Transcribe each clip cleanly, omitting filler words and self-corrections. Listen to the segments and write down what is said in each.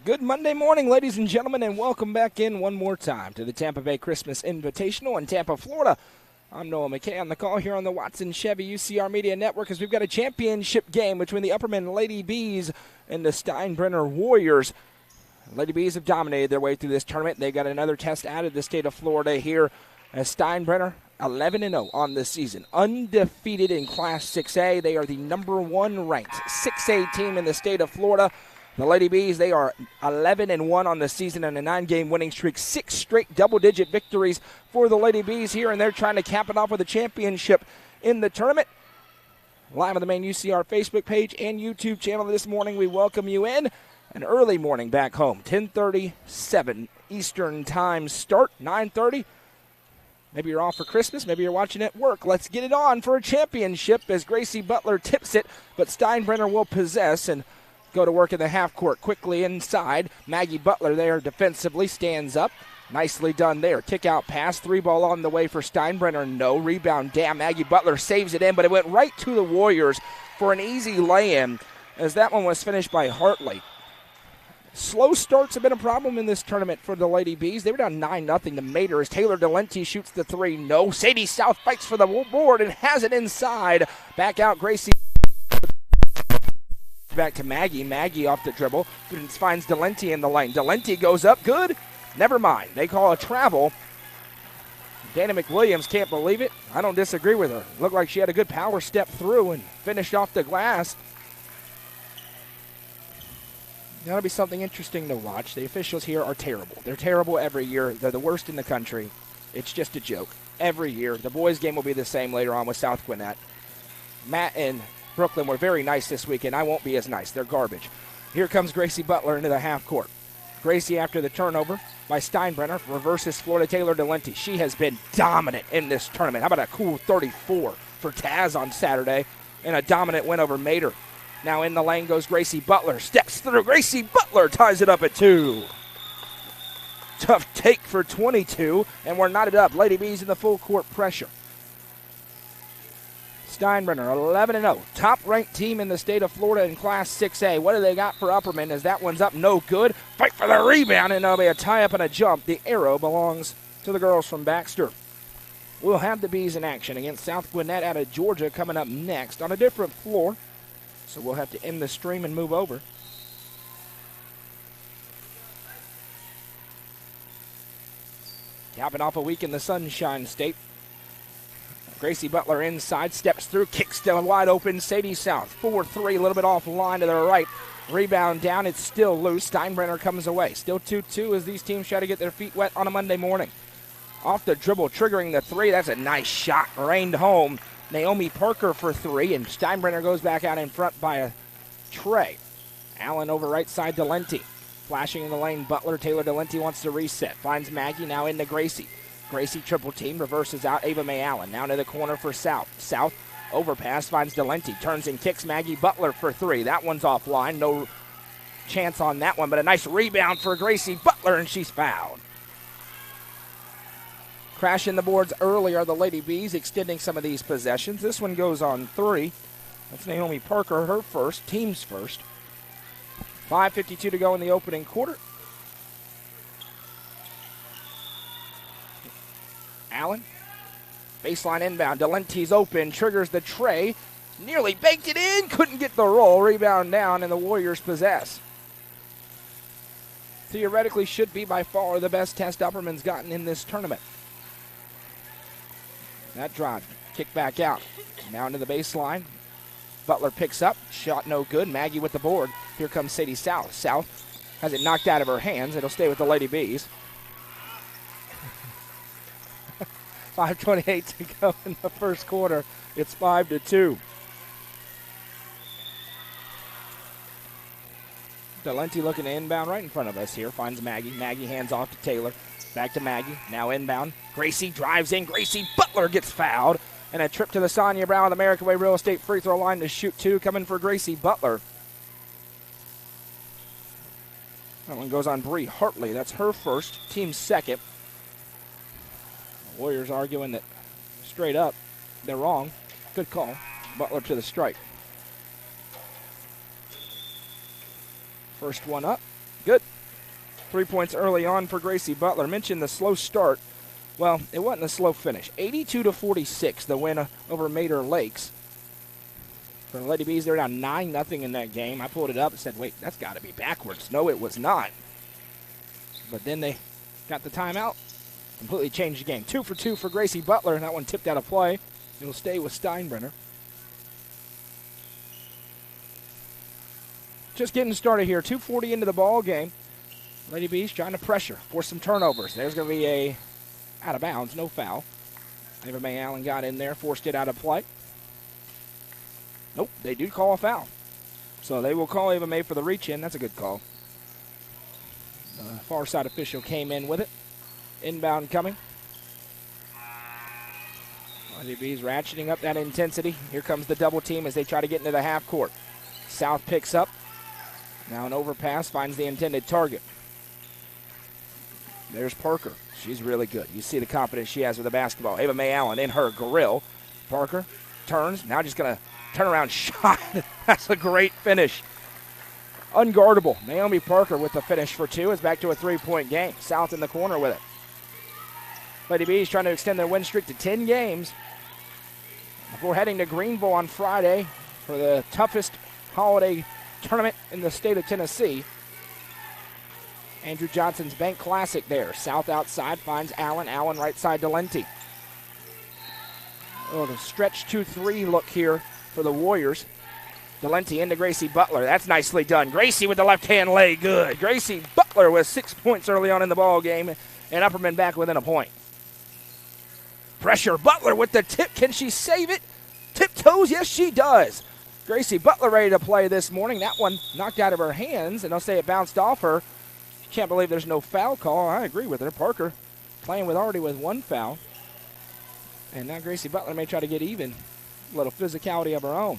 Good Monday morning, ladies and gentlemen, and welcome back in one more time to the Tampa Bay Christmas Invitational in Tampa, Florida. I'm Noah McKay on the call here on the Watson Chevy UCR Media Network as we've got a championship game between the Upperman Lady Bees and the Steinbrenner Warriors. Lady Bees have dominated their way through this tournament. They got another test out of the state of Florida here as Steinbrenner 11-0 on the season. Undefeated in Class 6A. They are the number one ranked 6A team in the state of Florida. The Lady Bees, they are 11-1 on the season and a 9-game winning streak. 6 straight double-digit victories for the Lady Bees here, and they're trying to cap it off with a championship in the tournament. Live on the main UCR Facebook page and YouTube channel this morning, we welcome you in. An early morning back home, 10:37 Eastern Time start, 9:30. Maybe you're off for Christmas, maybe you're watching at work. Let's get it on for a championship as Gracie Butler tips it, but Steinbrenner will possess and go to work in the half court. Quickly inside, Maggie Butler there defensively stands up. Nicely done there. Kick out pass, 3-ball on the way for Steinbrenner. No rebound. Damn, Maggie Butler saves it in, but it went right to the Warriors for an easy lay-in as that one was finished by Hartley. Slow starts have been a problem in this tournament for the Lady Bees. They were down 9-0 to Mater as Taylor Delenti shoots the three. No. Sadie South fights for the board and has it inside. Back out Gracie. Back to Maggie. Maggie off the dribble. Finds Delenti in the lane. Delenti goes up. Good. Never mind. They call a travel. Dana McWilliams can't believe it. I don't disagree with her. Looked like she had a good power step through and finished off the glass. That'll be something interesting to watch. The officials here are terrible. They're terrible every year. They're the worst in the country. It's just a joke. Every year. The boys' game will be the same later on with South Gwinnett. Matt and Brooklyn were very nice this weekend. I won't be as nice. They're garbage. Here comes Gracie Butler into the half court. Gracie, after the turnover by Steinbrenner, reverses Florida Taylor Delenti. She has been dominant in this tournament. How about a cool 34 for Taz on Saturday and a dominant win over Mater. Now in the lane goes Gracie Butler. Steps through. Gracie Butler ties it up at 2. Tough take for 22, and we're knotted up. Lady Bees in the full court pressure. Steinbrenner, 11-0. Top-ranked team in the state of Florida in Class 6A. What do they got for Upperman as that one's up? No good. Fight for the rebound, and there'll be a tie-up and a jump. The arrow belongs to the girls from Baxter. We'll have the Bees in action against South Gwinnett out of Georgia coming up next on a different floor. So we'll have to end the stream and move over. Capping off a week in the Sunshine State. Gracie Butler inside, steps through, kicks down wide open. Sadie South, 4-3, a little bit offline to the right. Rebound down, it's still loose. Steinbrenner comes away. Still 2-2 as these teams try to get their feet wet on a Monday morning. Off the dribble, triggering the three. That's a nice shot, rained home. Naomi Parker for 3, and Steinbrenner goes back out in front by a tray. Allen over right side, Delenti. Flashing in the lane, Butler. Taylor Delenti wants to reset. Finds Maggie, now into Gracie. Gracie triple team, reverses out Ava May Allen. Now to the corner for South. South, overpass, finds Delenti. Turns and kicks Maggie Butler for 3. That one's offline. No chance on that one, but a nice rebound for Gracie Butler, and she's fouled. Crashing the boards early are the Lady Bees, extending some of these possessions. This one goes on 3. That's Naomi Parker, her first, team's first. 5:52 to go in the opening quarter. Allen, baseline inbound. Delenti's open, triggers the tray. Nearly baked it in, couldn't get the roll. Rebound down, and the Warriors possess. Theoretically should be by far the best test Upperman's gotten in this tournament. That drive, kick back out. Now into the baseline. Butler picks up, shot no good. Maggie with the board. Here comes Sadie South. South has it knocked out of her hands. It'll stay with the Lady Bees. 5:28 to go in the first quarter. It's 5-2. Delenti looking to inbound right in front of us here. Finds Maggie. Maggie hands off to Taylor. Back to Maggie. Now inbound. Gracie drives in. Gracie Butler gets fouled. And a trip to the Sonia Brown American Way Real Estate free throw line to shoot 2 coming for Gracie Butler. That one goes on Bree Hartley. That's her first. Team's second. The Warriors arguing that straight up they're wrong. Good call. Butler to the strike. First one up. Good. 3 points early on for Gracie Butler. Mentioned the slow start. Well, it wasn't a slow finish. 82-46, the win over Mater Lakes. For the Lady Bees, they're down 9-0 in that game. I pulled it up and said, wait, that's got to be backwards. No, it was not. But then they got the timeout, completely changed the game. 2 for 2 for Gracie Butler, and that one tipped out of play. It will stay with Steinbrenner. Just getting started here. 2:40 into the ball game. Lady Bees trying to pressure, force some turnovers. There's going to be a out of bounds, no foul. Ava Mae Allen got in there, forced it out of play. Nope, they do call a foul. So they will call Ava Mae for the reach-in. That's a good call. The far side official came in with it. Inbound coming. Lady Bees ratcheting up that intensity. Here comes the double team as they try to get into the half court. South picks up. Now an overpass finds the intended target. There's Parker. She's really good. You see the confidence she has with the basketball. Ava Mae Allen in her grill. Parker turns. Now just going to turn around shot. That's a great finish. Unguardable. Naomi Parker with the finish for 2. It's back to a 3-point game. South in the corner with it. Lady Bees trying to extend their win streak to 10 games before heading to Greenville on Friday for the toughest holiday tournament in the state of Tennessee. Andrew Johnson's Bank Classic there. South outside finds Allen. Allen right side to Lenti. Oh, the stretch 2-3 look here for the Warriors. Delenti into Gracie Butler. That's nicely done. Gracie with the left-hand lay. Good. Gracie Butler with 6 points early on in the ball game, and Upperman back within a point. Pressure. Butler with the tip. Can she save it? Tiptoes. Yes, she does. Gracie Butler ready to play this morning. That one knocked out of her hands, and they'll say it bounced off her. Can't believe there's no foul call. I agree with her. Parker playing already with 1 foul. And now Gracie Butler may try to get even. A little physicality of her own.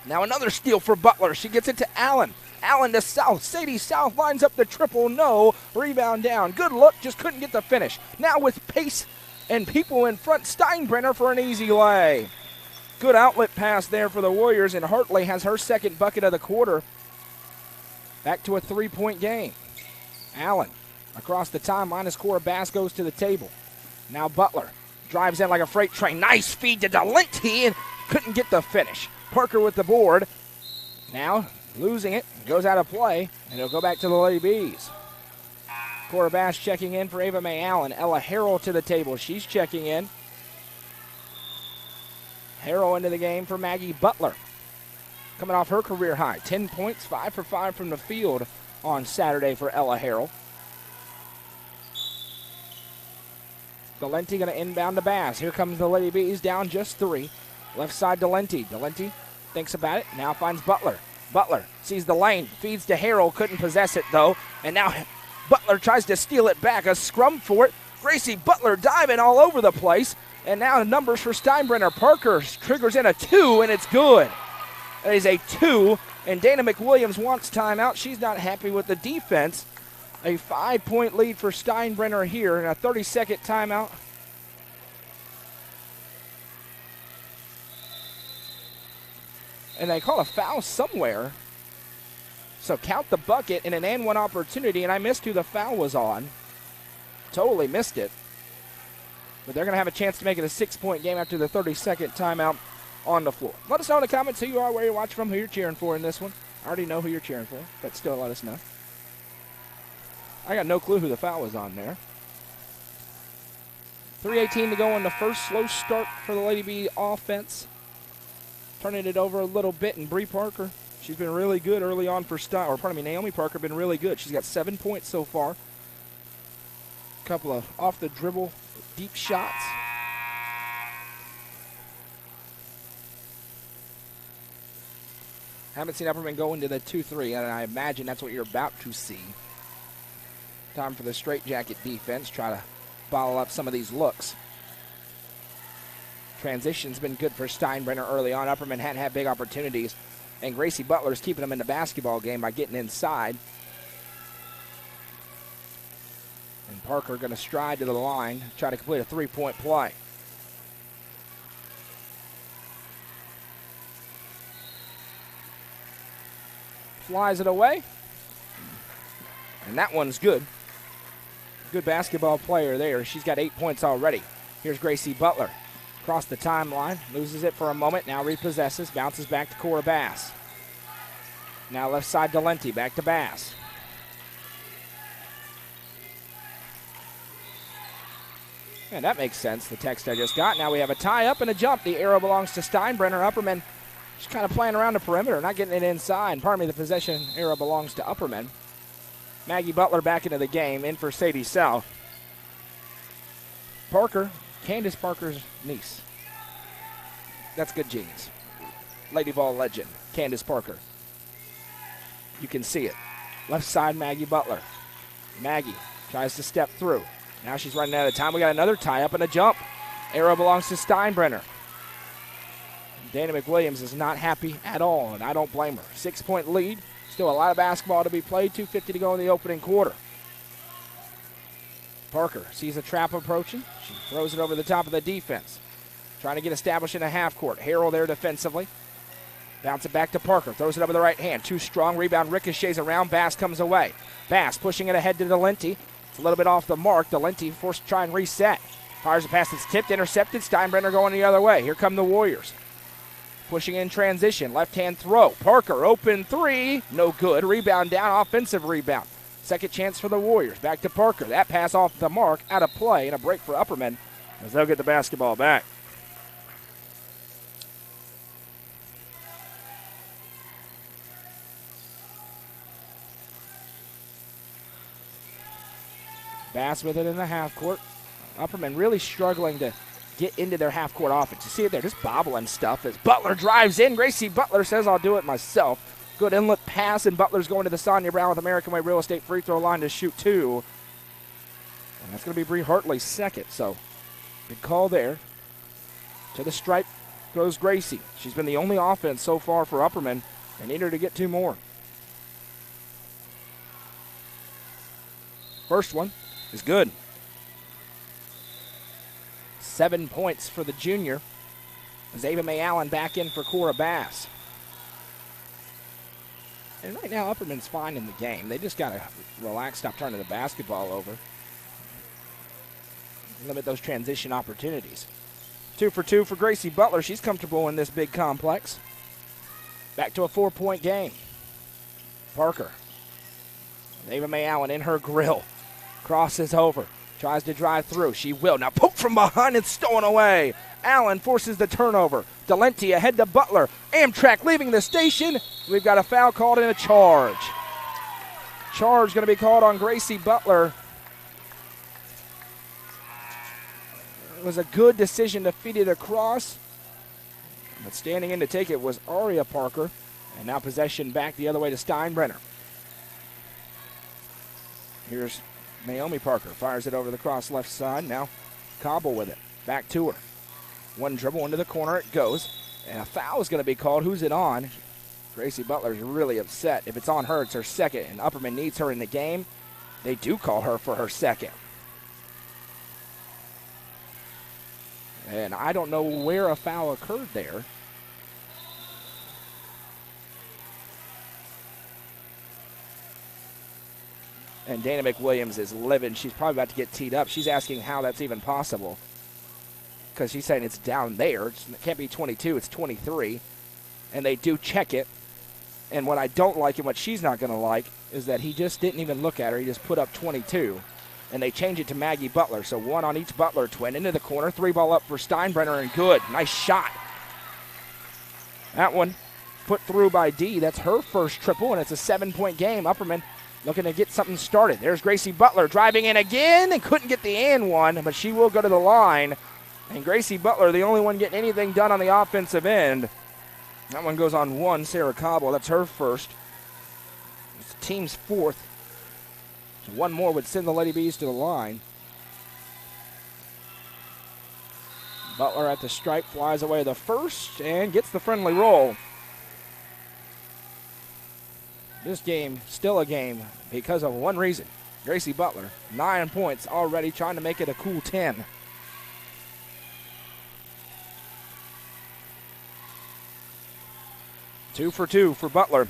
Now another steal for Butler. She gets it to Allen. Allen to South. Sadie South lines up the triple. No. Rebound down. Good look. Just couldn't get the finish. Now with pace and people in front, Steinbrenner for an easy lay. Good outlet pass there for the Warriors, and Hartley has her second bucket of the quarter. Back to a 3-point game. Allen across the timeline as Cora Bass goes to the table. Now Butler drives in like a freight train. Nice feed to Delenti and couldn't get the finish. Parker with the board. Now losing it. Goes out of play, and it'll go back to the Lady Bees. Cora Bass checking in for Ava Mae Allen. Ella Harrell to the table. She's checking in. Harrell into the game for Maggie Butler. Coming off her career high. 10 points, 5 for 5 from the field on Saturday for Ella Harrell. Delenti going to inbound to Bass. Here comes the Lady Bees down just 3. Left side Delenti. Delenti thinks about it. Now finds Butler. Butler sees the lane. Feeds to Harrell. Couldn't possess it though. And now Butler tries to steal it back. A scrum for it. Gracie Butler diving all over the place. And now the numbers for Steinbrenner. Parker triggers in a 2, and it's good. That is a 2, and Dana McWilliams wants timeout. She's not happy with the defense. A 5-point lead for Steinbrenner here, and a 30-second timeout. And they call a foul somewhere. So count the bucket in an and one opportunity, and I missed who the foul was on. Totally missed it. But they're going to have a chance to make it a 6-point game after the 30-second timeout on the floor. Let us know in the comments who you are, where you're watching from, who you're cheering for in this one. I already know who you're cheering for, but still let us know. I got no clue who the foul was on there. 3:18 to go on the first. Slow start for the Lady Bee offense. Turning it over a little bit, and Bree Parker, she's been really good early on for Naomi Parker been really good. She's got 7 points so far. A couple of off the dribble deep shots. Haven't seen Upperman go into the 2-3, and I imagine that's what you're about to see. Time for the straitjacket defense. Try to bottle up some of these looks. Transition's been good for Steinbrenner early on. Upperman hadn't had big opportunities, and Gracie Butler's keeping them in the basketball game by getting inside. And Parker going to stride to the line, try to complete a 3-point play. flies it away. And that one's good. Good basketball player there. She's got 8 points already. Here's Gracie Butler. Across the timeline, loses it for a moment, now repossesses, bounces back to Cora Bass. Now left side to Lenti, back to Bass. And that makes sense, the text I just got. Now we have a tie-up and a jump. The arrow belongs to Steinbrenner. Upperman just kind of playing around the perimeter, not getting it inside. Pardon me, the possession arrow belongs to Upperman. Maggie Butler back into the game, in for Sadie South. Parker, Candace Parker's niece. That's good genes. Lady Vol legend, Candace Parker. You can see it. Left side, Maggie Butler. Maggie tries to step through. Now she's running out of time. We got another tie-up and a jump. Arrow belongs to Steinbrenner. Dana McWilliams is not happy at all, and I don't blame her. 6-point lead. Still a lot of basketball to be played. 2:50 to go in the opening quarter. Parker sees a trap approaching. She throws it over the top of the defense. Trying to get established in the half court. Harrell there defensively. Bounce it back to Parker. Throws it over the right hand. Too strong. Rebound ricochets around. Bass comes away. Bass pushing it ahead to Delenti. It's a little bit off the mark. Delenti forced to try and reset. Fires a pass that's tipped, intercepted. Steinbrenner going the other way. Here come the Warriors. Pushing in transition. Left-hand throw. Parker, open three. No good. Rebound down. Offensive rebound. Second chance for the Warriors. Back to Parker. That pass off the mark. Out of play. And a break for Upperman as they'll get the basketball back. Bass with it in the half court. Upperman really struggling to get into their half court offense. You see it there, just bobbling stuff as Butler drives in. Gracie Butler says, I'll do it myself. Good inlet pass, and Butler's going to the Sonia Brown with American Way Real Estate free throw line to shoot two. And that's going to be Bree Hartley's second, so good call there. To the stripe goes Gracie. She's been the only offense so far for Upperman. They need her to get two more. First one is good. 7 points for the junior. As Ava Mae Allen back in for Cora Bass. And right now, Upperman's fine in the game. They just got to relax, stop turning the basketball over. Limit those transition opportunities. 2 for 2 for Gracie Butler. She's comfortable in this big complex. Back to a 4-point game. Parker. Ava Mae Allen in her grill. Crosses over. Tries to drive through. She will. Now poke from behind and stolen away. Allen forces the turnover. Delenti ahead to Butler. Amtrak leaving the station. We've got a foul called and a charge. Charge going to be called on Gracie Butler. It was a good decision to feed it across. But standing in to take it was Aria Parker. And now possession back the other way to Steinbrenner. Here's Naomi Parker. Fires it over the cross left side. Now Cobble with it. Back to her. One dribble into the corner. It goes. And a foul is going to be called. Who's it on? Gracie Butler's really upset. If it's on her, it's her second. And Upperman needs her in the game. They do call her for her second. And I don't know where a foul occurred there. And Dana McWilliams is livid. She's probably about to get teed up. She's asking how that's even possible. Because she's saying it's down there. It can't be 22, it's 23. And they do check it. And what I don't like and what she's not going to like is that he just didn't even look at her. He just put up 22. And they change it to Maggie Butler. So one on each Butler twin. Into the corner. 3-ball up for Steinbrenner and good. Nice shot. That one put through by Dee. That's her first triple, and it's a 7-point game. Upperman looking to get something started. There's Gracie Butler driving in again and couldn't get the and one, but she will go to the line. And Gracie Butler, the only one getting anything done on the offensive end. That one goes on one, Sarah Cobble. That's her first. It's the team's fourth. So one more would send the Lady Bees to the line. Butler at the stripe, flies away the first and gets the friendly roll. This game, still a game because of one reason. Gracie Butler, 9 points already, trying to make it a cool 10. Two for two for Butler.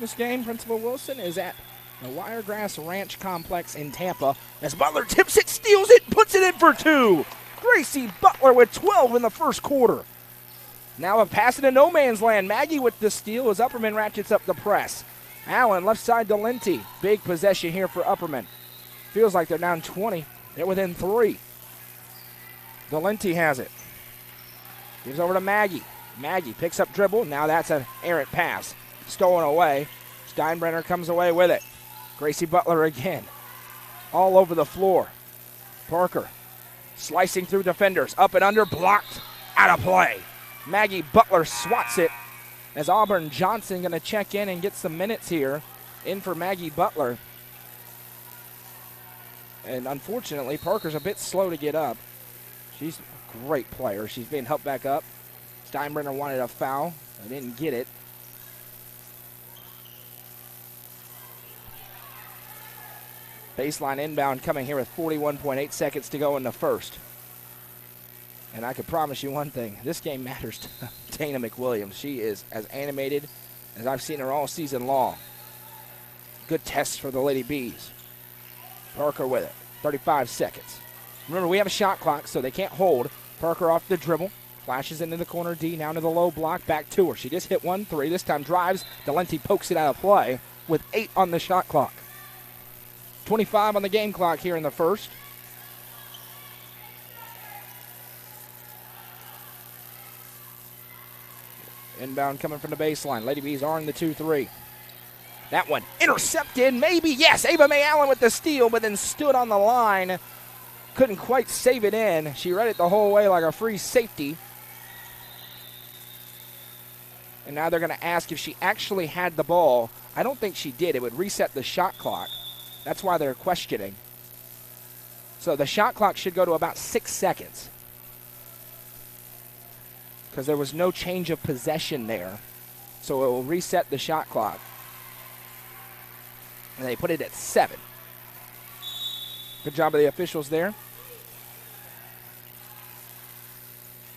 Christmas game, Principal Wilson, is at the Wiregrass Ranch Complex in Tampa. As Butler tips it, steals it, puts it in for 2. Gracie Butler with 12 in the first quarter. Now a pass into no man's land. Maggie with the steal as Upperman ratchets up the press. Allen, left side to Linty. Big possession here for Upperman. Feels like they're down 20. They're within 3. Delenti has it. Gives over to Maggie. Maggie picks up dribble. Now that's an errant pass. Stolen away. Steinbrenner comes away with it. Gracie Butler again. All over the floor. Parker slicing through defenders. Up and under. Blocked. Out of play. Maggie Butler swats it as Auburn Johnson going to check in and get some minutes here. In for Maggie Butler. And unfortunately, Parker's a bit slow to get up. She's a great player. She's being helped back up. Steinbrenner wanted a foul. They didn't get it. Baseline inbound coming here with 41.8 seconds to go in the first. And I can promise you one thing. This game matters to Dana McWilliams. She is as animated as I've seen her all season long. Good test for the Lady Bees. Parker with it. 35 seconds. Remember, we have a shot clock, so they can't hold. Parker off the dribble. Flashes into the corner D, now to the low block, back to her. She just hit 1-3. This time drives. Delenti pokes it out of play with 8 on the shot clock. 25 on the game clock here in the first. Inbound coming from the baseline. Lady Bees are in the 2-3. That one intercepted, maybe, yes. Ava Mae Allen with the steal, but then stood on the line. Couldn't quite save it in. She read it the whole way like a free safety. And now they're going to ask if she actually had the ball. I don't think she did. It would reset the shot clock. That's why they're questioning. So the shot clock should go to about 6 seconds. Because there was no change of possession there. So it will reset the shot clock. And they put it at 7. Good job of the officials there.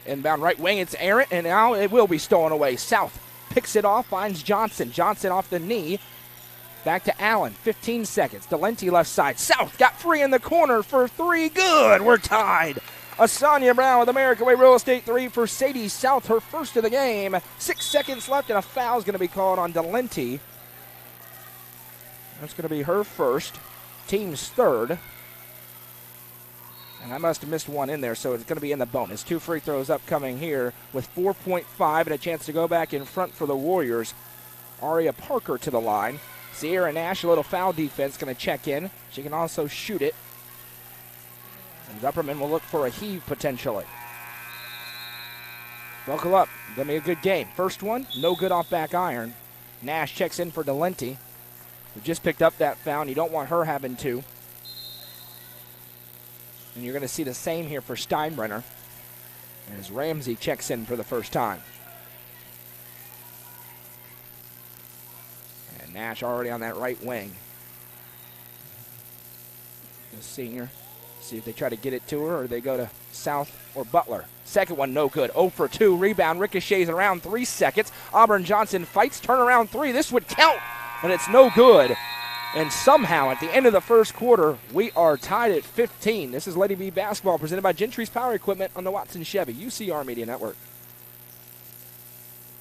Inbound right wing, it's errant, and now it will be stolen away. South picks it off, finds Johnson. Johnson off the knee. Back to Allen, 15 seconds. Delenti left side. South got free in the corner for 3. Good, we're tied. Asanya Brown with American Way Real Estate 3 for Sadie South, her first of the game. 6 seconds left, and a foul is going to be called on Delenti. That's going to be her first, team's third. And I must have missed one in there, so it's going to be in the bonus. 2 free throws upcoming here with 4.5 and a chance to go back in front for the Warriors. Aria Parker to the line. Sierra Nash, a little foul defense, going to check in. She can also shoot it. And Upperman will look for a heave potentially. Buckle up. Going to be a good game. First one, no good off back iron. Nash checks in for Delenti, who just picked up that foul, and you don't want her having 2. And you're going to see the same here for Steinbrenner as Ramsey checks in for the first time. And Nash already on that right wing. The senior. See if they try to get it to her or they go to South or Butler. Second one, no good. 0 for 2. Rebound ricochets around 3 seconds. Auburn Johnson fights. Turnaround 3. This would count, but it's no good. And somehow, at the end of the first quarter, we are tied at 15. This is Lady B Basketball presented by Gentry's Power Equipment on the Watson Chevy UCR Media Network.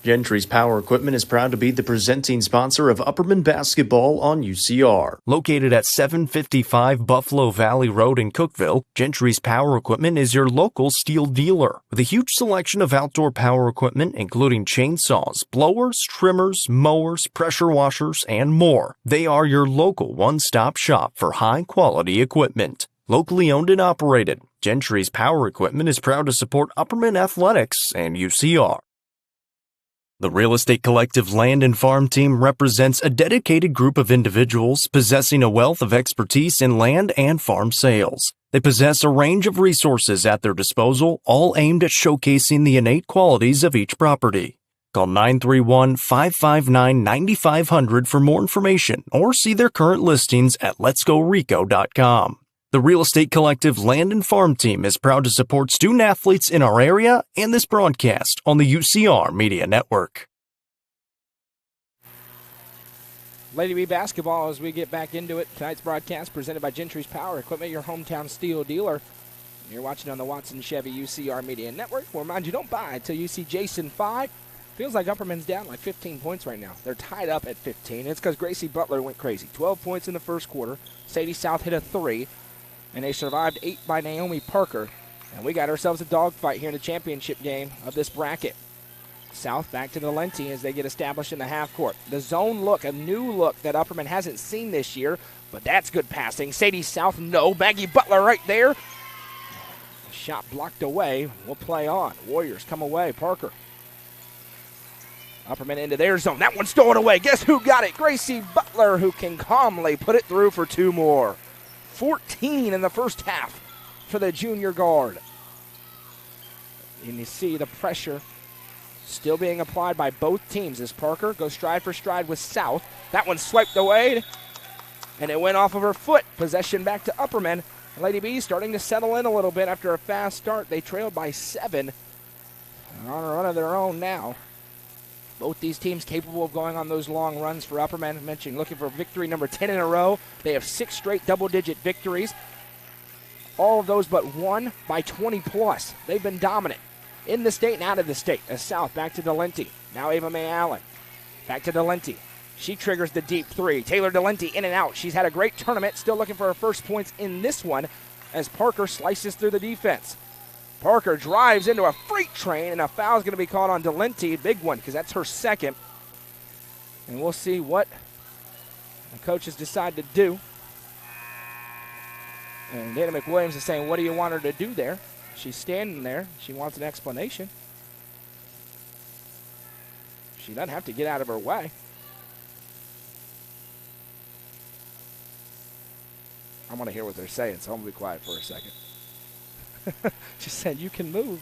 Gentry's Power Equipment is proud to be the presenting sponsor of Upperman Basketball on UCR. Located at 755 Buffalo Valley Road in Cookeville, Gentry's Power Equipment is your local steel dealer. With a huge selection of outdoor power equipment, including chainsaws, blowers, trimmers, mowers, pressure washers, and more. They are your local one-stop shop for high-quality equipment. Locally owned and operated, Gentry's Power Equipment is proud to support Upperman Athletics and UCR. The Real Estate Collective Land and Farm Team represents a dedicated group of individuals possessing a wealth of expertise in land and farm sales. They possess a range of resources at their disposal, all aimed at showcasing the innate qualities of each property. Call 931-559-9500 for more information or see their current listings at letsgorico.com. The Real Estate Collective Land and Farm Team is proud to support student athletes in our area and this broadcast on the UCR Media Network. Lady B basketball as we get back into it. Tonight's broadcast presented by Gentry's Power Equipment, your hometown steel dealer. You're watching on the Watson Chevy UCR Media Network. We'll remind you, don't buy until you see Jason 5. Feels like Upperman's down like 15 points right now. They're tied up at 15. It's because Gracie Butler went crazy. 12 points in the first quarter. Sadie South hit a 3. And they survived 8 by Naomi Parker. And we got ourselves a dogfight here in the championship game of this bracket. South back to the Lenti as they get established in the half court. The zone look, a new look that Upperman hasn't seen this year, but that's good passing. Sadie South, no. Maggie Butler right there. Shot blocked away. We'll play on. Warriors come away. Parker. Upperman into their zone. That one stolen away. Guess who got it? Gracie Butler, who can calmly put it through for 2 more. 14 in the first half for the junior guard. And you see the pressure still being applied by both teams as Parker goes stride for stride with South. That one swiped away, and it went off of her foot. Possession back to Upperman. Lady B starting to settle in a little bit after a fast start. They trailed by 7. On a run of their own now. Both these teams capable of going on those long runs for Upperman. I mentioned looking for victory number 10 in a row. They have 6 straight double-digit victories. All of those but one by 20-plus. They've been dominant in the state and out of the state. As South back to Delenti. Now Ava Mae Allen. Back to Delenti. She triggers the deep 3. Taylor Delenti in and out. She's had a great tournament. Still looking for her first points in this one as Parker slices through the defense. Parker drives into a freight train, and a foul is going to be called on Delenti. Big one, because that's her second. And we'll see what the coaches decide to do. And Dana McWilliams is saying, what do you want her to do there? She's standing there. She wants an explanation. She doesn't have to get out of her way. I want to hear what they're saying, so I'm going to be quiet for a second. She said, you can move.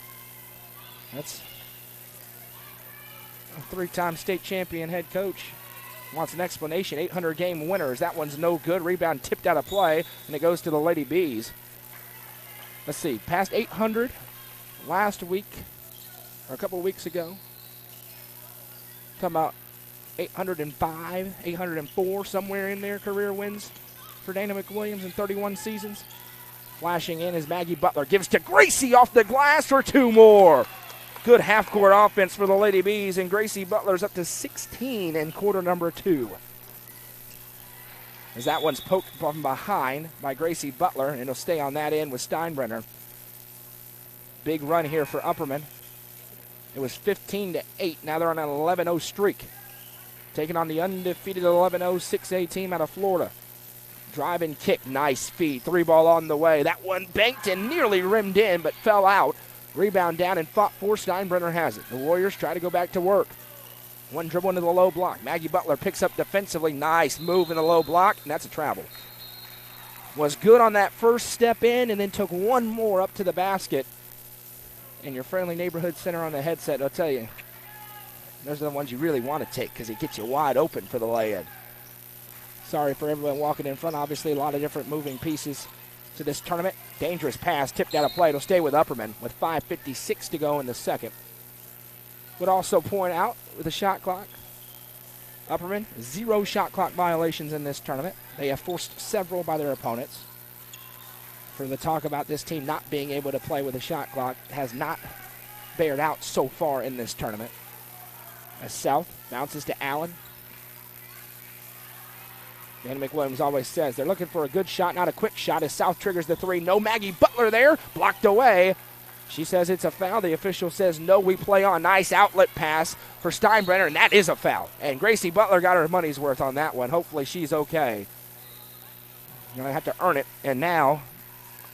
That's a 3-time state champion head coach. Wants an explanation. 800-game winners. That one's no good. Rebound tipped out of play, and it goes to the Lady Bees. Let's see. Past 800 last week, or a couple of weeks ago. Talking about 805, 804, somewhere in there, career wins for Dana McWilliams in 31 seasons. Flashing in as Maggie Butler gives to Gracie off the glass for 2 more. Good half-court offense for the Lady Bees, and Gracie Butler's up to 16 in quarter number 2. As that one's poked from behind by Gracie Butler, and it'll stay on that end with Steinbrenner. Big run here for Upperman. It was 15-8. Now they're on an 11-0 streak. Taking on the undefeated 11-0 6A team out of Florida. Drive and kick, nice feed. 3-ball on the way. That one banked and nearly rimmed in, but fell out. Rebound down and fought for. Steinbrenner has it. The Warriors try to go back to work. One dribble into the low block. Maggie Butler picks up defensively. Nice move in the low block, and that's a travel. Was good on that first step in, and then took one more up to the basket. And your friendly neighborhood center on the headset, I'll tell you, those are the ones you really want to take because it gets you wide open for the lay-in. Sorry for everyone walking in front. Obviously, a lot of different moving pieces to this tournament. Dangerous pass, tipped out of play. It'll stay with Upperman with 5:56 to go in the second. Would also point out with the shot clock, Upperman, 0 shot clock violations in this tournament. They have forced several by their opponents. For the talk about this team not being able to play with a shot clock has not bared out so far in this tournament. As South bounces to Allen. Dana McWilliams always says they're looking for a good shot, not a quick shot, as South triggers the 3. No Maggie Butler there, blocked away. She says it's a foul. The official says no, we play on. Nice outlet pass for Steinbrenner, and that is a foul. And Gracie Butler got her money's worth on that one. Hopefully she's okay. You're going to have to earn it. And now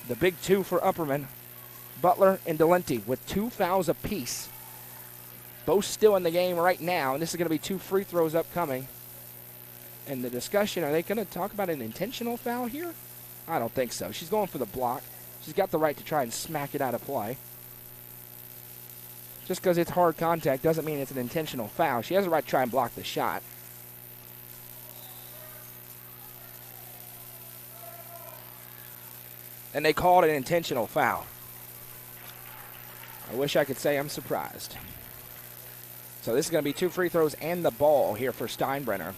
the big 2 for Upperman, Butler and Delenti with 2 fouls apiece. Both still in the game right now, and this is going to be 2 free throws upcoming. And the discussion, are they going to talk about an intentional foul here? I don't think so. She's going for the block. She's got the right to try and smack it out of play. Just because it's hard contact doesn't mean it's an intentional foul. She has the right to try and block the shot. And they called it an intentional foul. I wish I could say I'm surprised. So this is going to be 2 free throws and the ball here for Steinbrenner.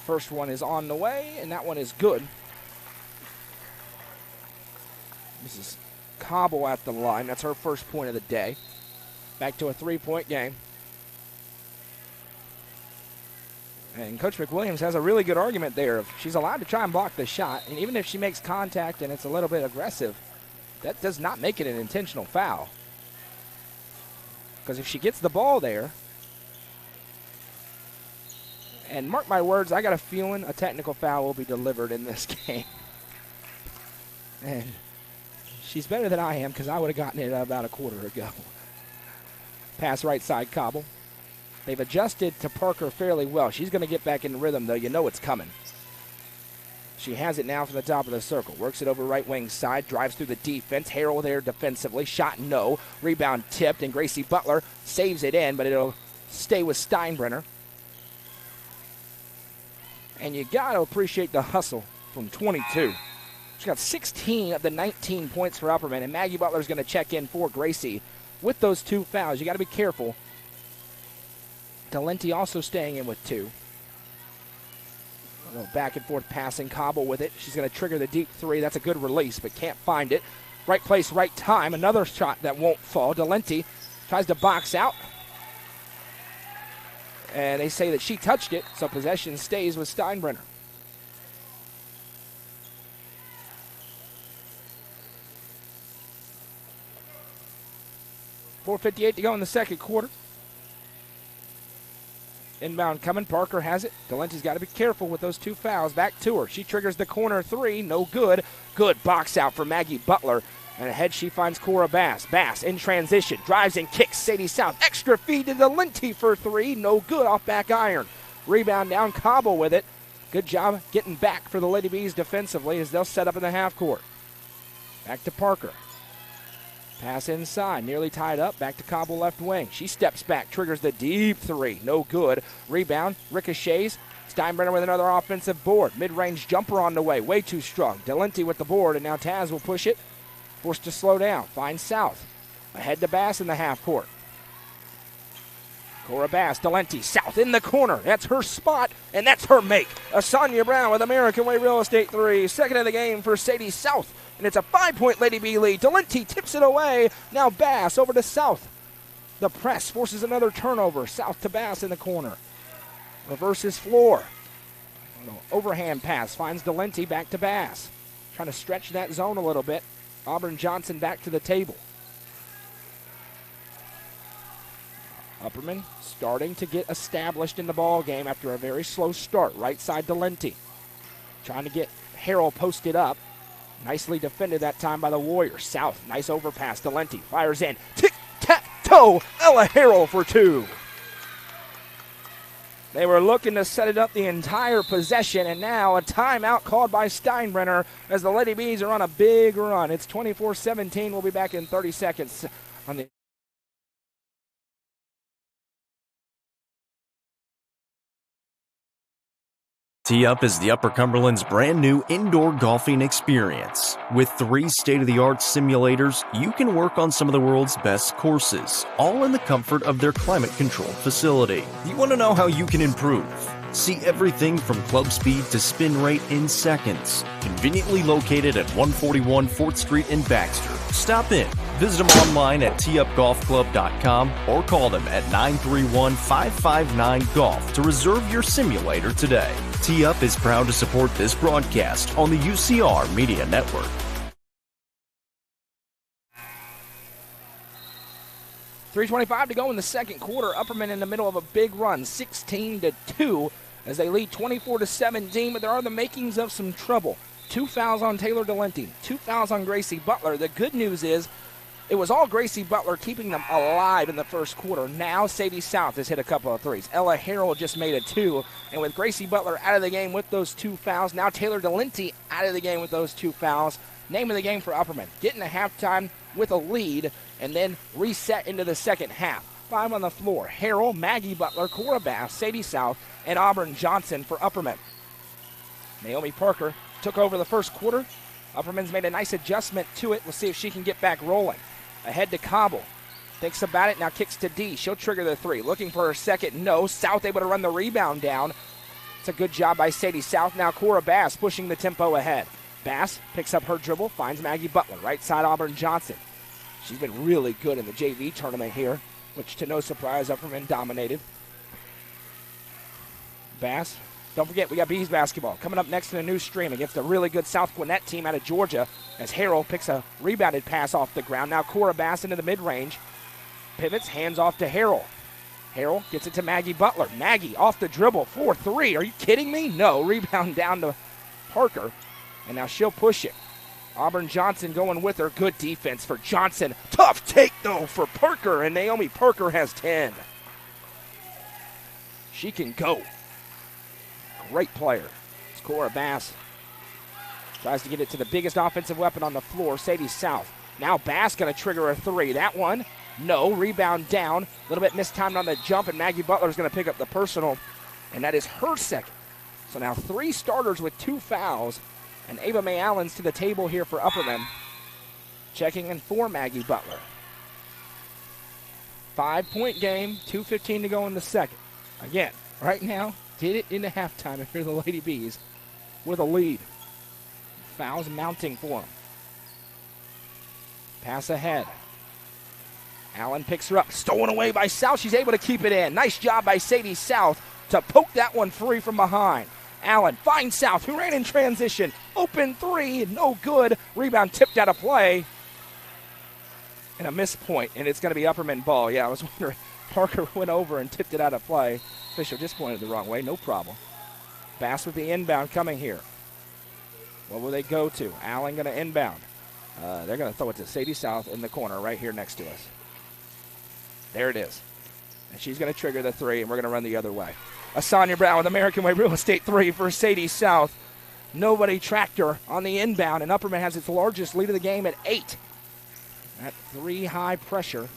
First one is on the way, and that one is good. This is Cobble at the line. That's her first point of the day. Back to a 3-point game. And Coach McWilliams has a really good argument there. She's allowed to try and block the shot, and even if she makes contact and it's a little bit aggressive, that does not make it an intentional foul. Because if she gets the ball there, and mark my words, I got a feeling a technical foul will be delivered in this game. And she's better than I am because I would have gotten it about a quarter ago. Pass right side, Cobble. They've adjusted to Parker fairly well. She's going to get back in rhythm, though. You know it's coming. She has it now from the top of the circle. Works it over right wing side. Drives through the defense. Harrell there defensively. Shot no. Rebound tipped, and Gracie Butler saves it in, but it'll stay with Steinbrenner. And you got to appreciate the hustle from 22. She's got 16 of the 19 points for Upperman, and Maggie Butler's going to check in for Gracie with those 2 fouls. You got to be careful. Talenti also staying in with 2. A little back and forth passing. Cobble with it. She's going to trigger the deep 3. That's a good release, but can't find it. Right place, right time. Another shot that won't fall. Talenti tries to box out. And they say that she touched it, so possession stays with Steinbrenner. .4:58 to go in the second quarter. Inbound coming. Parker has it. Talenti's got to be careful with those 2 fouls. Back to her. She triggers the corner 3. No good. Good box out for Maggie Butler. And ahead she finds Cora Bass. Bass in transition. Drives and kicks Sadie South. Extra feed to Talenti for 3. No good off back iron. Rebound down. Cobble with it. Good job getting back for the Lady Bees defensively as they'll set up in the half court. Back to Parker. Pass inside, nearly tied up, back to Cobble left wing. She steps back, triggers the deep 3, no good. Rebound, ricochets. Steinbrenner with another offensive board. Mid-range jumper on the way, way too strong. Talenti with the board, and now Taz will push it. Forced to slow down, finds South. Ahead to Bass in the half court. Cora Bass, Talenti, South in the corner. That's her spot, and that's her make. Asanya Brown with American Way Real Estate 3. Second of the game for Sadie South. And it's a 5-point Lady B lead. Talenti tips it away. Now Bass over to South. The press forces another turnover. South to Bass in the corner. Reverses floor. Overhand pass finds Talenti back to Bass. Trying to stretch that zone a little bit. Auburn Johnson back to the table. Upperman starting to get established in the ball game after a very slow start. Right side Talenti. Trying to get Harrell posted up. Nicely defended that time by the Warriors. South, nice overpass. Talenti fires in. Tic-tac-toe. Ella Harrell for 2. They were looking to set it up the entire possession, and now a timeout called by Steinbrenner as the Lady Bees are on a big run. It's 24-17. We'll be back in 30 seconds on the Tee Up is the Upper Cumberland's brand new indoor golfing experience. With 3 state-of-the-art simulators, you can work on some of the world's best courses, all in the comfort of their climate-controlled facility. You want to know how you can improve? See everything from club speed to spin rate in seconds. Conveniently located at 141 4th Street in Baxter. Stop in. Visit them online at teeupgolfclub.com or call them at 931-559-GOLF to reserve your simulator today. Tee Up is proud to support this broadcast on the UCR Media Network. .325 to go in the second quarter. Upperman in the middle of a big run, 16-2 as they lead 24-17, but there are the makings of some trouble. 2 fouls on Taylor Talenti, 2 fouls on Gracie Butler. The good news is it was all Gracie Butler keeping them alive in the first quarter. Now Sadie South has hit a couple of threes. Ella Harrell just made a 2, and with Gracie Butler out of the game with those 2 fouls, now Taylor Talenti out of the game with those 2 fouls. Name of the game for Upperman, getting a halftime with a lead and then reset into the second half. 5 on the floor. Harrell, Maggie Butler, Cora Bass, Sadie South, and Auburn Johnson for Upperman. Naomi Parker took over the first quarter. Upperman's made a nice adjustment to it. We'll see if she can get back rolling. Ahead to Cobble. Thinks about it, now kicks to D. She'll trigger the 3. Looking for her second, no. South able to run the rebound down. It's a good job by Sadie South. Now Cora Bass pushing the tempo ahead. Bass picks up her dribble, finds Maggie Butler. Right side, Auburn Johnson. She's been really good in the JV tournament here, which to no surprise, Upperman dominated. Bass. Don't forget, we got Bees basketball coming up next in a new stream against a really good South Gwinnett team out of Georgia as Harrell picks a rebounded pass off the ground. Now Cora Bass into the mid-range. Pivots, hands off to Harrell. Harrell gets it to Maggie Butler. Maggie off the dribble, 4-3. Are you kidding me? No, rebound down to Parker, and now she'll push it. Auburn Johnson going with her. Good defense for Johnson. Tough take, though, for Parker, and Naomi Parker has 10. She can go. Great player. It's Cora Bass. Tries to get it to the biggest offensive weapon on the floor, Sadie South. Now Bass going to trigger a three. That one, no. Rebound down. A little bit mistimed on the jump, and Maggie Butler's going to pick up the personal, and that is her second. So now 3 starters with 2 fouls, and Ava Mae Allen's to the table here for Upperman. Checking in for Maggie Butler. 5-point game, 2:15 to go in the second. Again, right now, did it in the halftime if you're the Lady Bees with a lead. Fouls mounting for them. Pass ahead. Allen picks her up. Stolen away by South. She's able to keep it in. Nice job by Sadie South to poke that one free from behind. Allen finds South, who ran in transition. Open three, no good. Rebound tipped out of play. And a missed point, and it's going to be Upperman ball. Yeah, I was wondering. Parker went over and tipped it out of play. Fisher just pointed the wrong way, no problem. Bass with the inbound coming here. What will they go to? Allen going to inbound. They're going to throw it to Sadie South in the corner right here next to us. There it is. And she's going to trigger the three, and we're going to run the other way. Asanya Brown with American Way Real Estate 3 for Sadie South. Nobody tracked her on the inbound, and Upperman has its largest lead of the game at 8. That 3 high pressure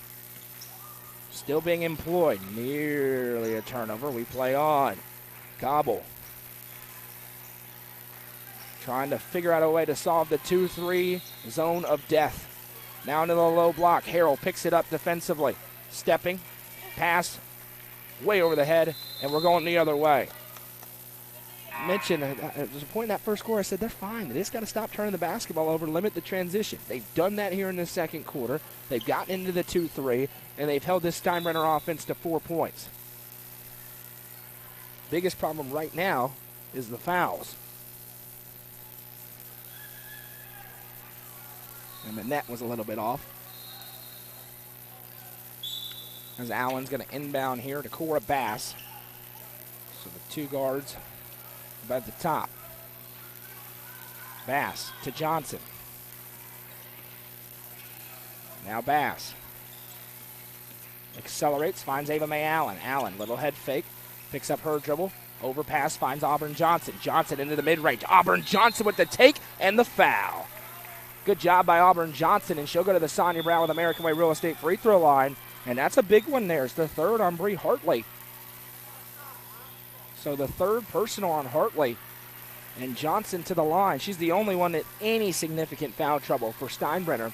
still being employed. Nearly a turnover. We play on. Gobble. Trying to figure out a way to solve the 2-3 zone of death. Now into the low block. Harrell picks it up defensively. Stepping. Pass. Way over the head. And we're going the other way. Mentioned, there's a point in that first quarter I said they're fine. They just got to stop turning the basketball over, limit the transition. They've done that here in the second quarter. They've gotten into the 2-3, and they've held this Steinbrenner offense to 4 points. Biggest problem right now is the fouls. And the net was a little bit off. As Allen's going to inbound here to Cora Bass. So the 2 guards at the top. Bass to Johnson. Now Bass. Accelerates, finds Ava Mae Allen. Allen, little head fake. Picks up her dribble. Overpass, finds Auburn Johnson. Johnson into the mid-range. Auburn Johnson with the take and the foul. Good job by Auburn Johnson, and she'll go to the Sonia Brown with American Way Real Estate free throw line. And that's a big one there. It's the 3rd on Bree Hartley. So the 3rd personal on Hartley, and Johnson to the line. She's the only one that any significant foul trouble for Steinbrenner.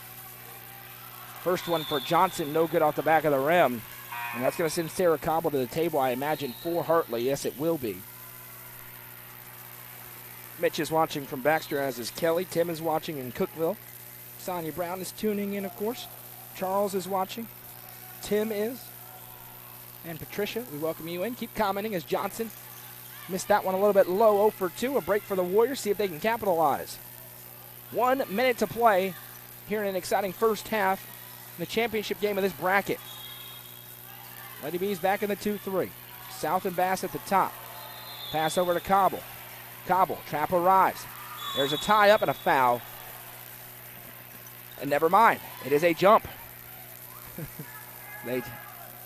First one for Johnson, no good off the back of the rim. And that's going to send Sarah Cobble to the table, I imagine, for Hartley. Yes, it will be. Mitch is watching from Baxter, as is Kelly. Tim is watching in Cookeville. Sonia Brown is tuning in, of course. Charles is watching. Tim is. And Patricia, we welcome you in. Keep commenting as Johnson missed that one a little bit low, 0 for 2. A break for the Warriors, see if they can capitalize. 1 minute to play here in an exciting first half in the championship game of this bracket. Lady Bees back in the 2-3. South and Bass at the top. Pass over to Cobble. Cobble, trap arrives. There's a tie up and a foul. And never mind, it is a jump. They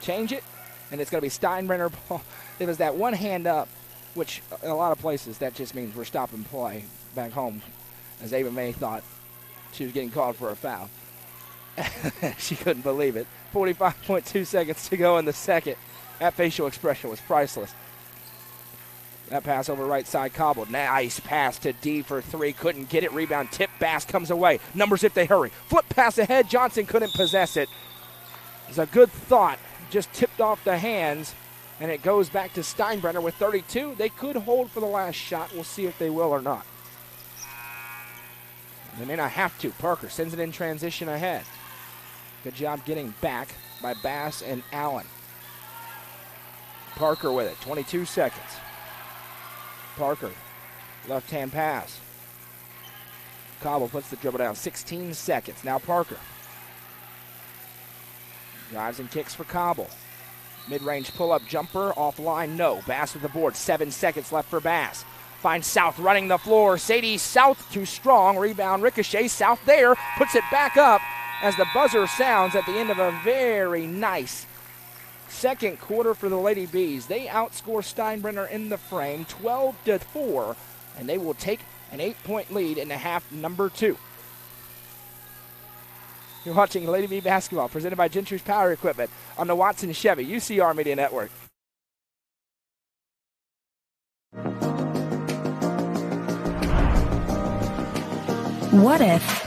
change it, and it's going to be Steinbrenner ball. There was that one hand up, which in a lot of places that just means we're stopping play back home, as Ava Mae thought she was getting called for a foul. She couldn't believe it. 45.2 seconds to go in the second. That facial expression was priceless. That pass over right side, Cobble. Nice pass to D for 3. Couldn't get it. Rebound tip. Bass comes away. Numbers if they hurry. Flip pass ahead. Johnson couldn't possess it. It's a good thought. Just tipped off the hands And it goes back to Steinbrenner with 32. They could hold for the last shot. We'll see if they will or not. They may not have to. Parker sends it in transition ahead. Good job getting back by Bass and Allen. Parker with it, 22 seconds. Parker, left-hand pass. Cobble puts the dribble down, 16 seconds. Now Parker. Drives and kicks for Cobble. Mid-range pull-up jumper, offline, no. Bass with the board, 7 seconds left for Bass. Finds South running the floor. Sadie South too strong. Rebound ricochet. South there, puts it back up as the buzzer sounds at the end of a very nice second quarter for the Lady Bees. They outscore Steinbrenner in the frame, 12-4, and they will take an 8-point lead in the half number 2. You're watching Lady Bee Basketball, presented by Gentry's Power Equipment on the Watson Chevy UCR Media Network. What if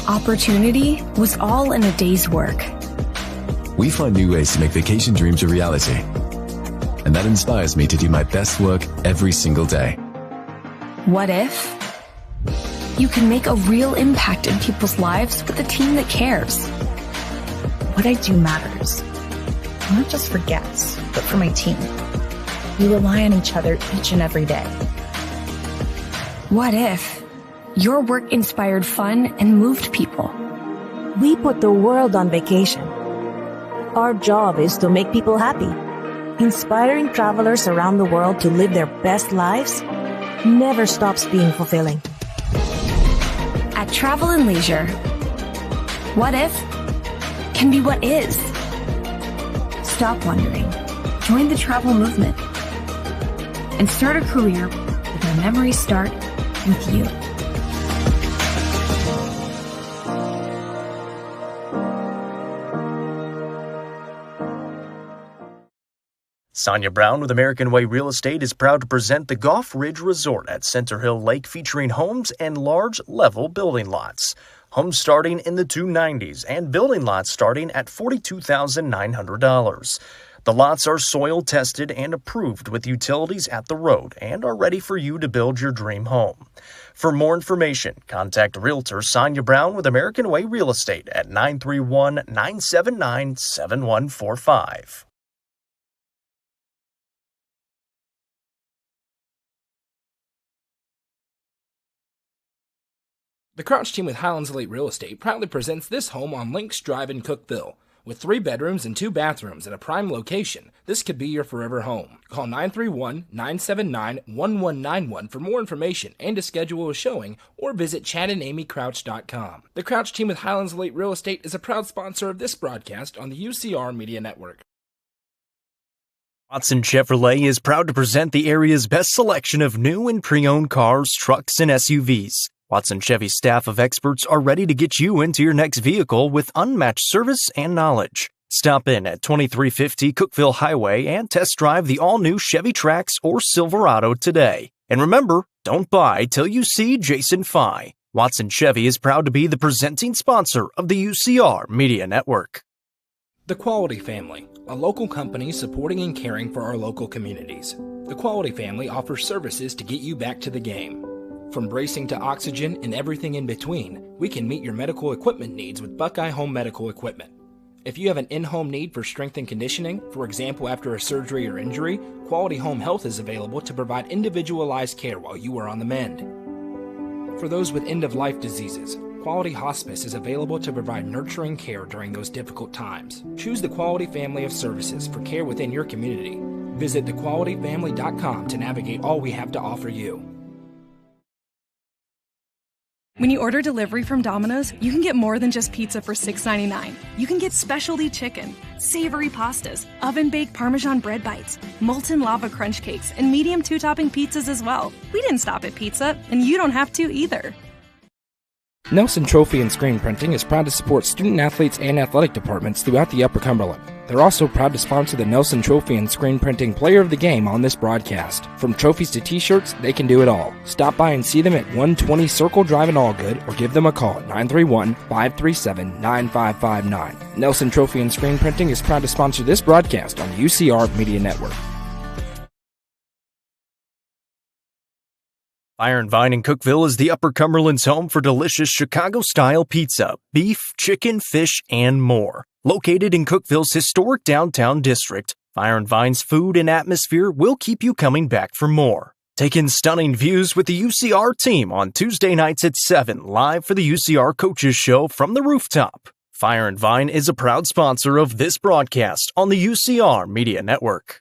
opportunity was all in a day's work? We find new ways to make vacation dreams a reality. And that inspires me to do my best work every single day. What if you can make a real impact in people's lives with a team that cares? What I do matters, not just for guests, but for my team. We rely on each other each and every day. What if your work inspired fun and moved people? We put the world on vacation. Our job is to make people happy. Inspiring travelers around the world to live their best lives never stops being fulfilling. At Travel and Leisure, what if can be what is. Stop wondering. Join the travel movement and start a career where memories start with you. Sonia Brown with American Way Real Estate is proud to present the Goff Ridge Resort at Center Hill Lake, featuring homes and large level building lots. Homes starting in the 290s and building lots starting at $42,900. The lots are soil tested and approved with utilities at the road and are ready for you to build your dream home. For more information, contact Realtor Sonia Brown with American Way Real Estate at 931-979-7145. The Crouch team with Highlands Elite Real Estate proudly presents this home on Links Drive in Cookeville. With 3 bedrooms and 2 bathrooms at a prime location, this could be your forever home. Call 931-979-1191 for more information and to schedule a showing, or visit chadandamycrouch.com. The Crouch team with Highlands Elite Real Estate is a proud sponsor of this broadcast on the UCR Media Network. Watson Chevrolet is proud to present the area's best selection of new and pre-owned cars, trucks, and SUVs. Watson Chevy's staff of experts are ready to get you into your next vehicle with unmatched service and knowledge. Stop in at 2350 Cookeville Highway and test drive the all-new Chevy Trax or Silverado today. And remember, don't buy till you see Jason Fye. Watson Chevy is proud to be the presenting sponsor of the UCR Media Network. The Quality Family, a local company supporting and caring for our local communities. The Quality Family offers services to get you back to the game. From bracing to oxygen and everything in between, we can meet your medical equipment needs with Buckeye Home Medical Equipment. If you have an in-home need for strength and conditioning, for example after a surgery or injury, Quality Home Health is available to provide individualized care while you are on the mend. For those with end-of-life diseases, Quality Hospice is available to provide nurturing care during those difficult times. Choose the Quality family of services for care within your community. Visit thequalityfamily.com to navigate all we have to offer you. When you order delivery from Domino's, you can get more than just pizza for $6.99. You can get specialty chicken, savory pastas, oven-baked Parmesan bread bites, molten lava crunch cakes, and medium 2-topping pizzas as well. We didn't stop at pizza, and you don't have to either. Nelson Trophy and Screen Printing is proud to support student athletes and athletic departments throughout the Upper Cumberland. They're also proud to sponsor the Nelson Trophy and Screen Printing Player of the Game on this broadcast. From trophies to t-shirts, they can do it all. Stop by and see them at 120 Circle Drive in Allgood or give them a call at 931-537-9559. Nelson Trophy and Screen Printing is proud to sponsor this broadcast on the UCR Media Network. Fire and Vine in Cookeville is the Upper Cumberland's home for delicious Chicago-style pizza, beef, chicken, fish, and more. Located in Cookeville's historic downtown district, Fire and Vine's food and atmosphere will keep you coming back for more. Take in stunning views with the UCR team on Tuesday nights at 7, live for the UCR Coaches Show from the rooftop. Fire and Vine is a proud sponsor of this broadcast on the UCR Media Network.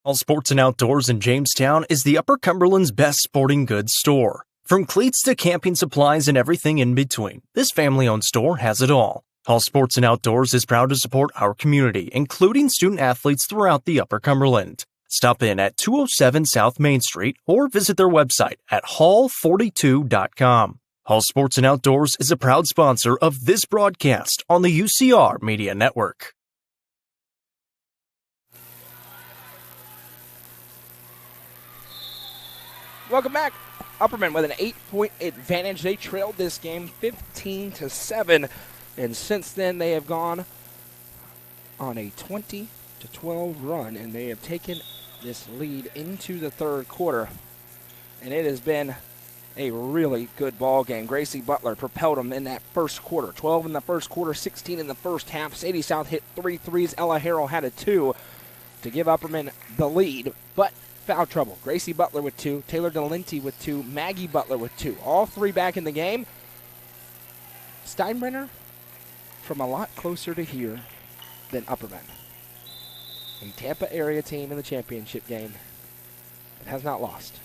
All Sports and Outdoors in Jamestown is the Upper Cumberland's best sporting goods store. From cleats to camping supplies and everything in between, this family-owned store has it all. All Sports and Outdoors is proud to support our community, including student athletes throughout the Upper Cumberland. Stop in at 207 South Main Street or visit their website at hall42.com. All Sports and Outdoors is a proud sponsor of this broadcast on the UCR Media Network. Welcome back. Upperman with an 8-point advantage. They trailed this game 15-7, and since then they have gone on a 20-12 run, and they have taken this lead into the third quarter, and it has been a really good ball game. Gracie Butler propelled them in that first quarter. 12 in the first quarter, 16 in the first half. Sadie South hit 3 threes. Ella Harrell had a 2 to give Upperman the lead, but foul trouble. Gracie Butler with 2, Taylor Delenti with 2, Maggie Butler with 2. All 3 back in the game. Steinbrenner from a lot closer to here than Upperman. A Tampa area team in the championship game that has not lost.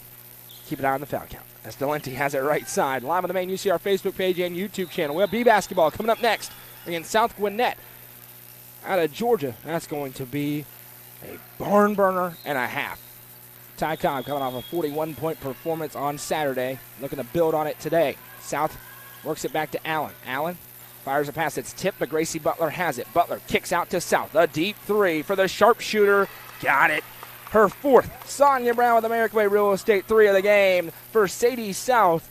Keep an eye on the foul count as Delenti has it right side. Live on the main UCR Facebook page and YouTube channel. We have B-basketball coming up next against South Gwinnett out of Georgia. That's going to be a barn burner and a half. Ty Cobb coming off a 41-point performance on Saturday, looking to build on it today. South works it back to Allen. Allen fires a pass. It's tipped, but Gracie Butler has it. Butler kicks out to South. A deep 3 for the sharpshooter. Got it. Her 4th. Sonia Brown with American Way Real Estate 3 of the game for Sadie South.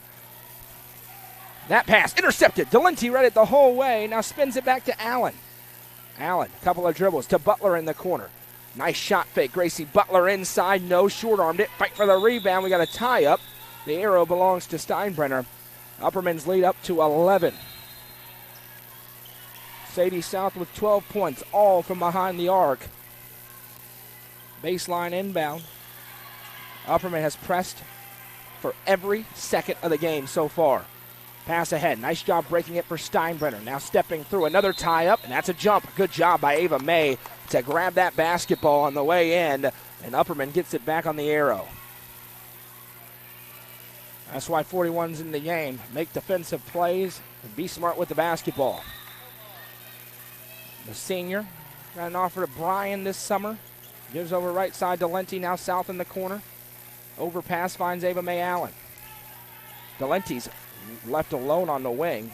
That pass intercepted. Delenti read it the whole way. Now spins it back to Allen. Allen, couple of dribbles to Butler in the corner. Nice shot fake. Gracie Butler inside. No, short-armed it. Fight for the rebound. We got a tie-up. The arrow belongs to Steinbrenner. Upperman's lead up to 11. Sadie South with 12 points, all from behind the arc. Baseline inbound. Upperman has pressed for every second of the game so far. Pass ahead. Nice job breaking it for Steinbrenner. Now stepping through. Another tie-up, and that's a jump. Good job by Ava May to grab that basketball on the way in, and Upperman gets it back on the arrow. That's why 41's in the game. Make defensive plays and be smart with the basketball. The senior got an offer to Bryan this summer. Gives over right side to Delenti, now South in the corner. Overpass finds Ava May Allen. Delenti's left alone on the wing.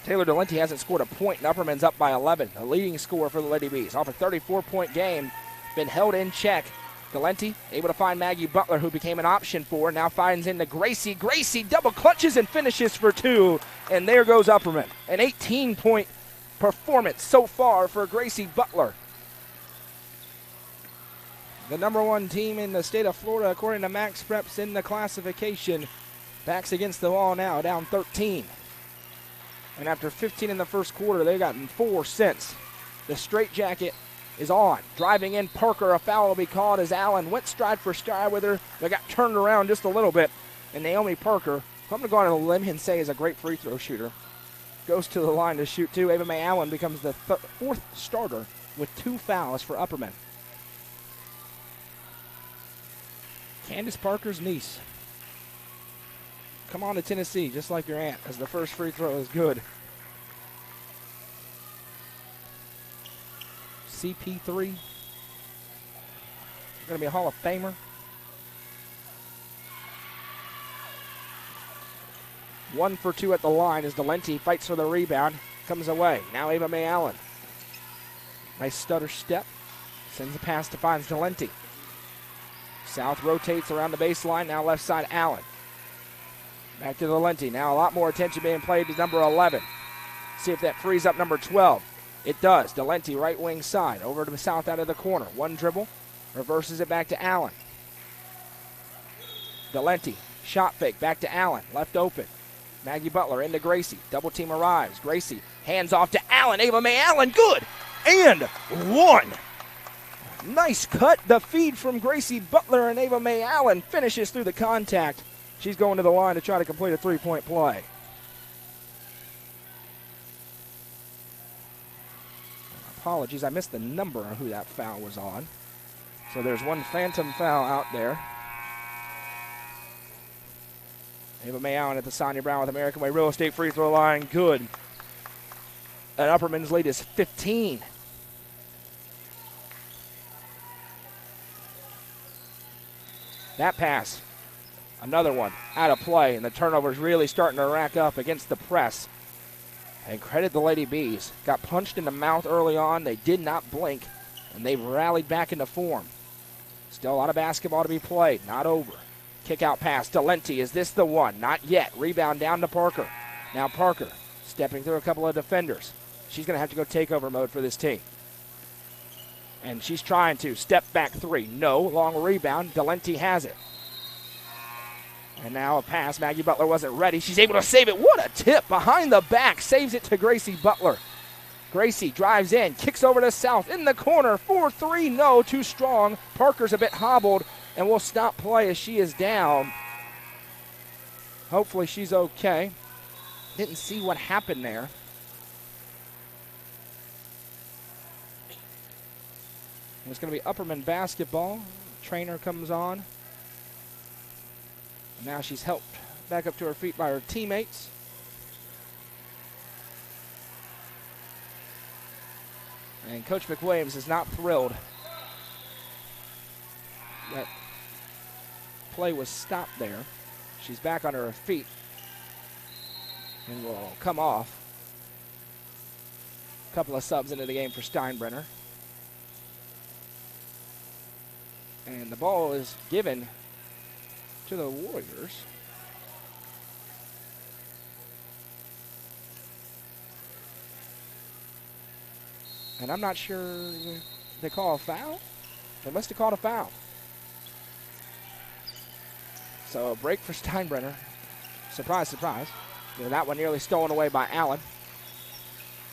Taylor Delenti hasn't scored a point, and Upperman's up by 11. The leading scorer for the Lady Bees. Off a 34-point game, been held in check. Delenti able to find Maggie Butler, who became an option for, now finds into Gracie. Gracie double clutches and finishes for 2, and there goes Upperman. An 18-point performance so far for Gracie Butler. The number 1 team in the state of Florida, according to Max Preps in the classification. Backs against the wall now, down 13. And after 15 in the first quarter, they've gotten 4 since. The straitjacket is on. Driving in Parker, a foul will be called as Allen went stride for stride with her. They got turned around just a little bit. And Naomi Parker, who I'm going to go on a limb and say is a great free throw shooter, goes to the line to shoot 2. Ava May Allen becomes the 4th starter with 2 fouls for Upperman. Candace Parker's niece. Come on to Tennessee, just like your aunt, as the first free throw is good. CP3. Going to be a Hall of Famer. 1 for 2 at the line as Delenti fights for the rebound. Comes away. Now Ava Mae Allen. Nice stutter step. Sends the pass to finds Delenti. South rotates around the baseline. Now left side Allen. Back to Delenti. Now a lot more attention being played to number 11. See if that frees up number 12. It does. Delenti right wing side. Over to the south out of the corner. One dribble. Reverses it back to Allen. Delenti. Shot fake. Back to Allen. Left open. Maggie Butler into Gracie. Double team arrives. Gracie hands off to Allen. Ava Mae Allen. Good. And one. Nice cut. The feed from Gracie Butler, and Ava Mae Allen finishes through the contact. She's going to the line to try to complete a three-point play. Apologies, I missed the number on who that foul was on. So there's one phantom foul out there. Ava Mae Allen at the Sonia Brown with American Way Real Estate free throw line. Good. And Upperman's lead is 15. That pass, another one, out of play, and the turnover's really starting to rack up against the press. And credit the Lady Bees. Got punched in the mouth early on. They did not blink, and they've rallied back into form. Still a lot of basketball to be played. Not over. Kick out pass. Delenti, is this the one? Not yet. Rebound down to Parker. Now Parker stepping through a couple of defenders. She's going to have to go takeover mode for this team. And she's trying to step back three. No, long rebound. Delenti has it. And now a pass. Maggie Butler wasn't ready. She's able to save it. What a tip behind the back. Saves it to Gracie Butler. Gracie drives in, kicks over to South in the corner. 4-3, no, too strong. Parker's a bit hobbled and will stop play as she is down. Hopefully she's okay. Didn't see what happened there. It's going to be Upperman basketball. Trainer comes on. Now she's helped back up to her feet by her teammates. And Coach McWilliams is not thrilled that play was stopped there. She's back on her feet and will come off. A couple of subs into the game for Steinbrenner. And the ball is given to the Warriors. And I'm not sure they call a foul. They must have called a foul. So a break for Steinbrenner. Surprise, surprise. That one nearly stolen away by Allen.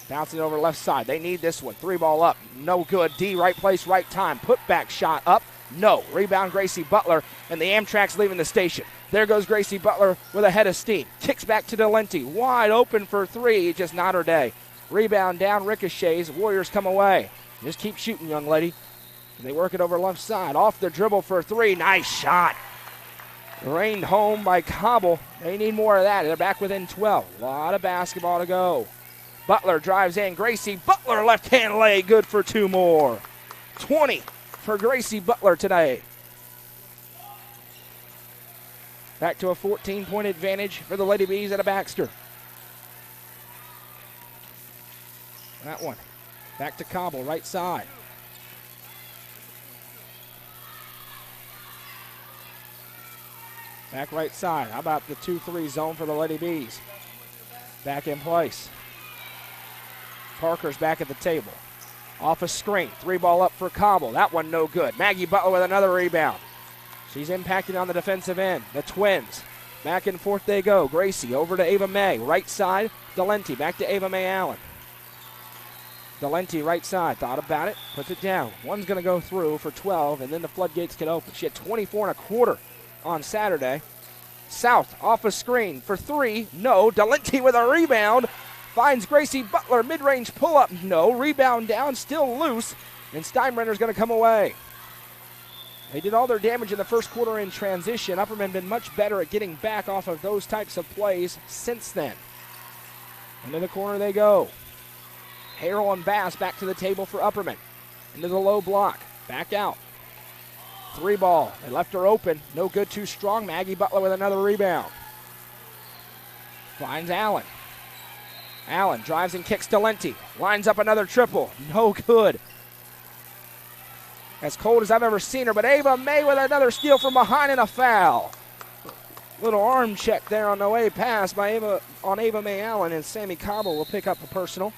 Bouncing over left side. They need this one. 3-ball up. No good. D, right place, right time. Put back shot up. No. Rebound Gracie Butler, and the Amtrak's leaving the station. There goes Gracie Butler with a head of steam. Kicks back to Delenti. Wide open for three. Just not her day. Rebound down, ricochets. Warriors come away. Just keep shooting, young lady. And they work it over left side. Off the dribble for three. Nice shot. Rained home by Cobble. They need more of that. They're back within 12. A lot of basketball to go. Butler drives in. Gracie Butler left-hand lay. Good for two more. 20 for Gracie Butler today. Back to a 14-point advantage for the Lady Bees at a Baxter. That one. Back to Cobble, right side. Back right side. How about the 2-3 zone for the Lady Bees? Back in place. Parker's back at the table. Off a screen. 3-ball up for Cobble. That one no good. Maggie Butler with another rebound. She's impacted on the defensive end. The Twins. Back and forth they go. Gracie over to Ava Mae. Right side. Delenti. Back to Ava Mae Allen. Delenti right side. Thought about it. Puts it down. One's going to go through for 12, and then the floodgates get open. She had 24 and a quarter on Saturday. South off a screen for three. No. Delenti with a rebound. Finds Gracie Butler. Mid-range pull-up. No. Rebound down. Still loose. And Steinbrenner's going to come away. They did all their damage in the first quarter in transition. Upperman been much better at getting back off of those types of plays since then. Into the corner they go. Harrell and Bass back to the table for Upperman. Into the low block. Back out. 3-ball. They left her open. No good, too strong. Maggie Butler with another rebound. Finds Allen. Allen drives and kicks Delenti. Lines up another triple. No good. As cold as I've ever seen her, but Ava May with another steal from behind and a foul. Little arm check there on the way pass by Ava May Allen, and Sammy Cobble will pick up a personal.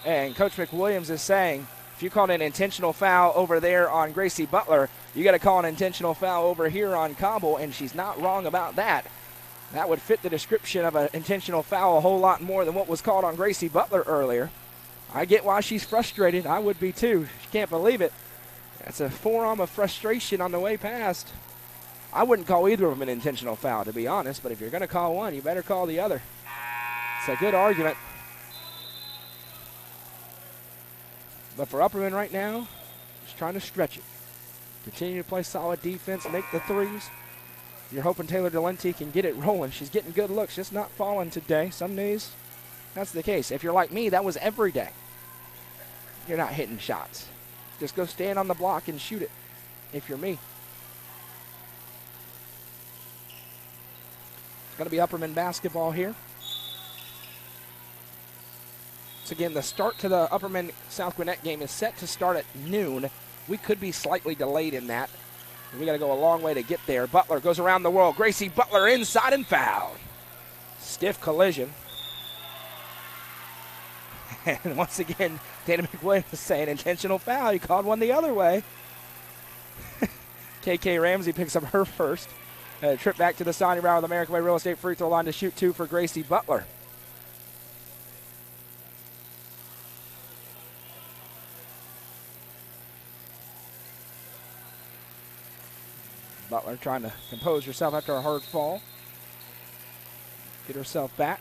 And Coach McWilliams is saying, if you called an intentional foul over there on Gracie Butler, you got to call an intentional foul over here on Cobble, and she's not wrong about that. That would fit the description of an intentional foul a whole lot more than what was called on Gracie Butler earlier. I get why she's frustrated. I would be too. She can't believe it. That's a forearm of frustration on the way past. I wouldn't call either of them an intentional foul, to be honest, but if you're going to call one, you better call the other. It's a good argument. But for Upperman right now, just trying to stretch it. Continue to play solid defense, make the threes. You're hoping Taylor Delenti can get it rolling. She's getting good looks, just not falling today. Some days, that's the case. If you're like me, that was every day. You're not hitting shots. Just go stand on the block and shoot it, if you're me. It's going to be Upperman basketball here. So again, the start to the Upperman South Gwinnett game is set to start at noon. We could be slightly delayed in that. We got to go a long way to get there. Butler goes around the world. Gracie Butler inside and fouled. Stiff collision. And once again, Dana McWilliams is saying intentional foul. He called one the other way. KK Ramsey picks up her first. Trip back to the Sonia Brown with American Way Real Estate free throw line to shoot two for Gracie Butler. Butler trying to compose herself after a hard fall. Get herself back.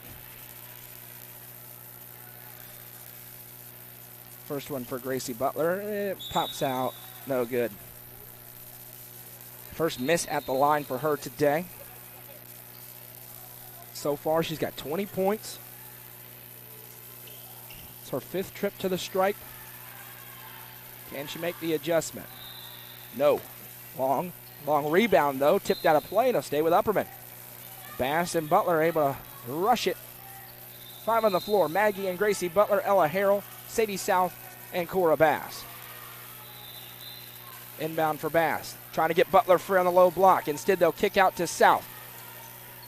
First one for Gracie Butler. It pops out. No good. First miss at the line for her today. So far, she's got 20 points. It's her fifth trip to the stripe. Can she make the adjustment? No. Long rebound, though. Tipped out of play. It'll stay with Upperman. Bass and Butler are able to rush it. 5 on the floor. Maggie and Gracie Butler, Ella Harrell, Sadie South, and Cora Bass. Inbound for Bass. Trying to get Butler free on the low block. Instead, they'll kick out to South.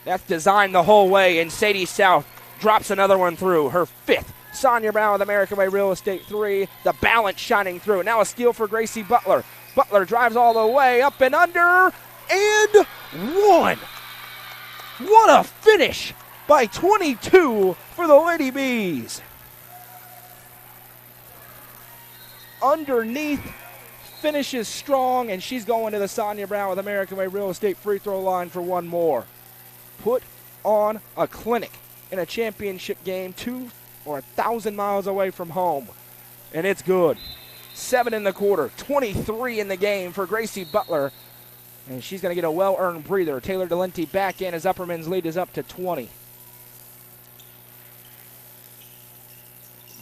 That's designed the whole way, and Sadie South drops another one through. Her fifth. Sonia Brown with American Way Real Estate 3. The balance shining through. Now a steal for Gracie Butler. Butler drives all the way up and under, and one. What a finish by 22 for the Lady Bees. Underneath, finishes strong, and she's going to the Sonia Brown with American Way Real Estate free throw line for one more. Put on a clinic in a championship game 1,000 miles away from home, and it's good. 7 in the quarter, 23 in the game for Gracie Butler. And she's going to get a well-earned breather. Taylor Delenti back in as Upperman's lead is up to 20.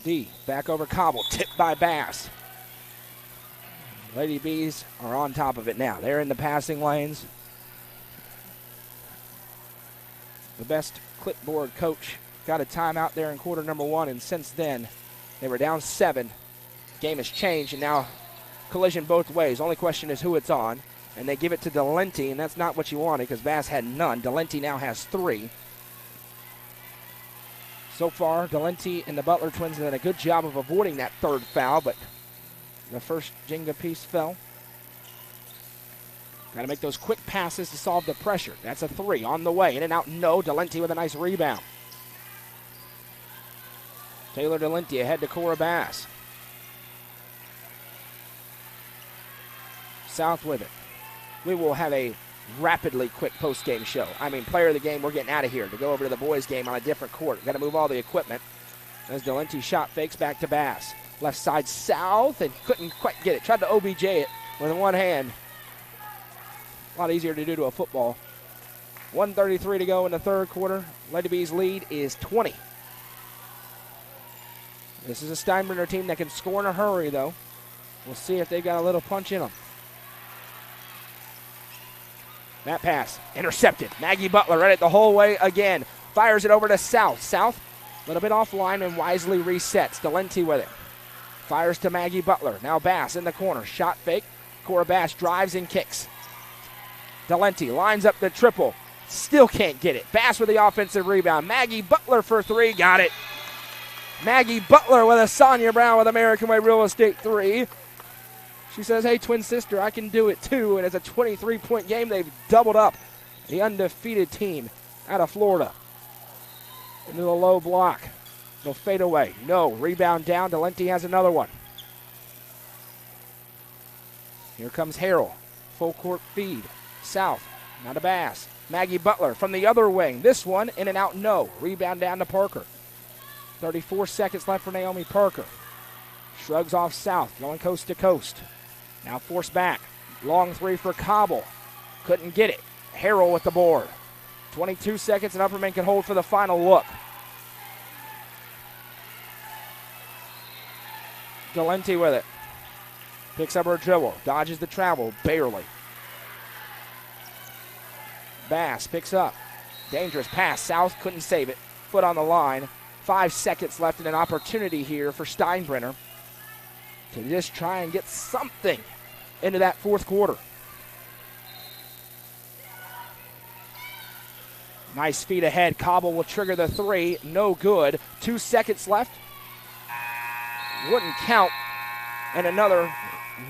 D back over Cobble, tipped by Bass. Lady Bees are on top of it now. They're in the passing lanes. The best clipboard coach got a timeout there in quarter number 1, and since then they were down 7. Game has changed, and now collision both ways. Only question is who it's on. And they give it to Delenti, and that's not what you wanted because Bass had none. Delenti now has 3. So far, Delenti and the Butler twins have done a good job of avoiding that third foul, but the first Jenga piece fell. Got to make those quick passes to solve the pressure. That's a 3 on the way. In and out, no. Delenti with a nice rebound. Taylor Delenti ahead to Cora Bass. South with it. We will have a rapidly quick post-game show. I mean, player of the game, we're getting out of here to go over to the boys' game on a different court. We've got to move all the equipment. As Delenti shot fakes back to Bass. Left side South and couldn't quite get it. Tried to OBJ it with one hand. A lot easier to do to a football. 1:33 to go in the third quarter. Lady Bees lead is 20. This is a Steinbrenner team that can score in a hurry, though. We'll see if they've got a little punch in them. That pass, intercepted. Maggie Butler read it the whole way again. Fires it over to South. South, a little bit offline and wisely resets. Delenti with it. Fires to Maggie Butler. Now Bass in the corner. Shot fake. Cora Bass drives and kicks. Delenti lines up the triple. Still can't get it. Bass with the offensive rebound. Maggie Butler for three. Got it. Maggie Butler with a Sonia Brown with American Way Real Estate three. She says, hey, twin sister, I can do it too. And it's a 23-point game. They've doubled up the undefeated team out of Florida. Into the low block. They'll fade away. No. Rebound down. Delenti has another one. Here comes Harrell. Full court feed. South. Not a Bass. Maggie Butler from the other wing. This one in and out. No. Rebound down to Parker. 34 seconds left for Naomi Parker. Shrugs off South. Going coast to coast. Now forced back. Long three for Cobble. Couldn't get it. Harrell with the board. 22 seconds and Upperman can hold for the final look. Delenti with it. Picks up her dribble. Dodges the travel. Barely. Bass picks up. Dangerous pass. South couldn't save it. Foot on the line. 5 seconds left and an opportunity here for Steinbrenner to just try and get something into that fourth quarter. Nice feed ahead. Cobble will trigger the three. No good. 2 seconds left. Wouldn't count. And another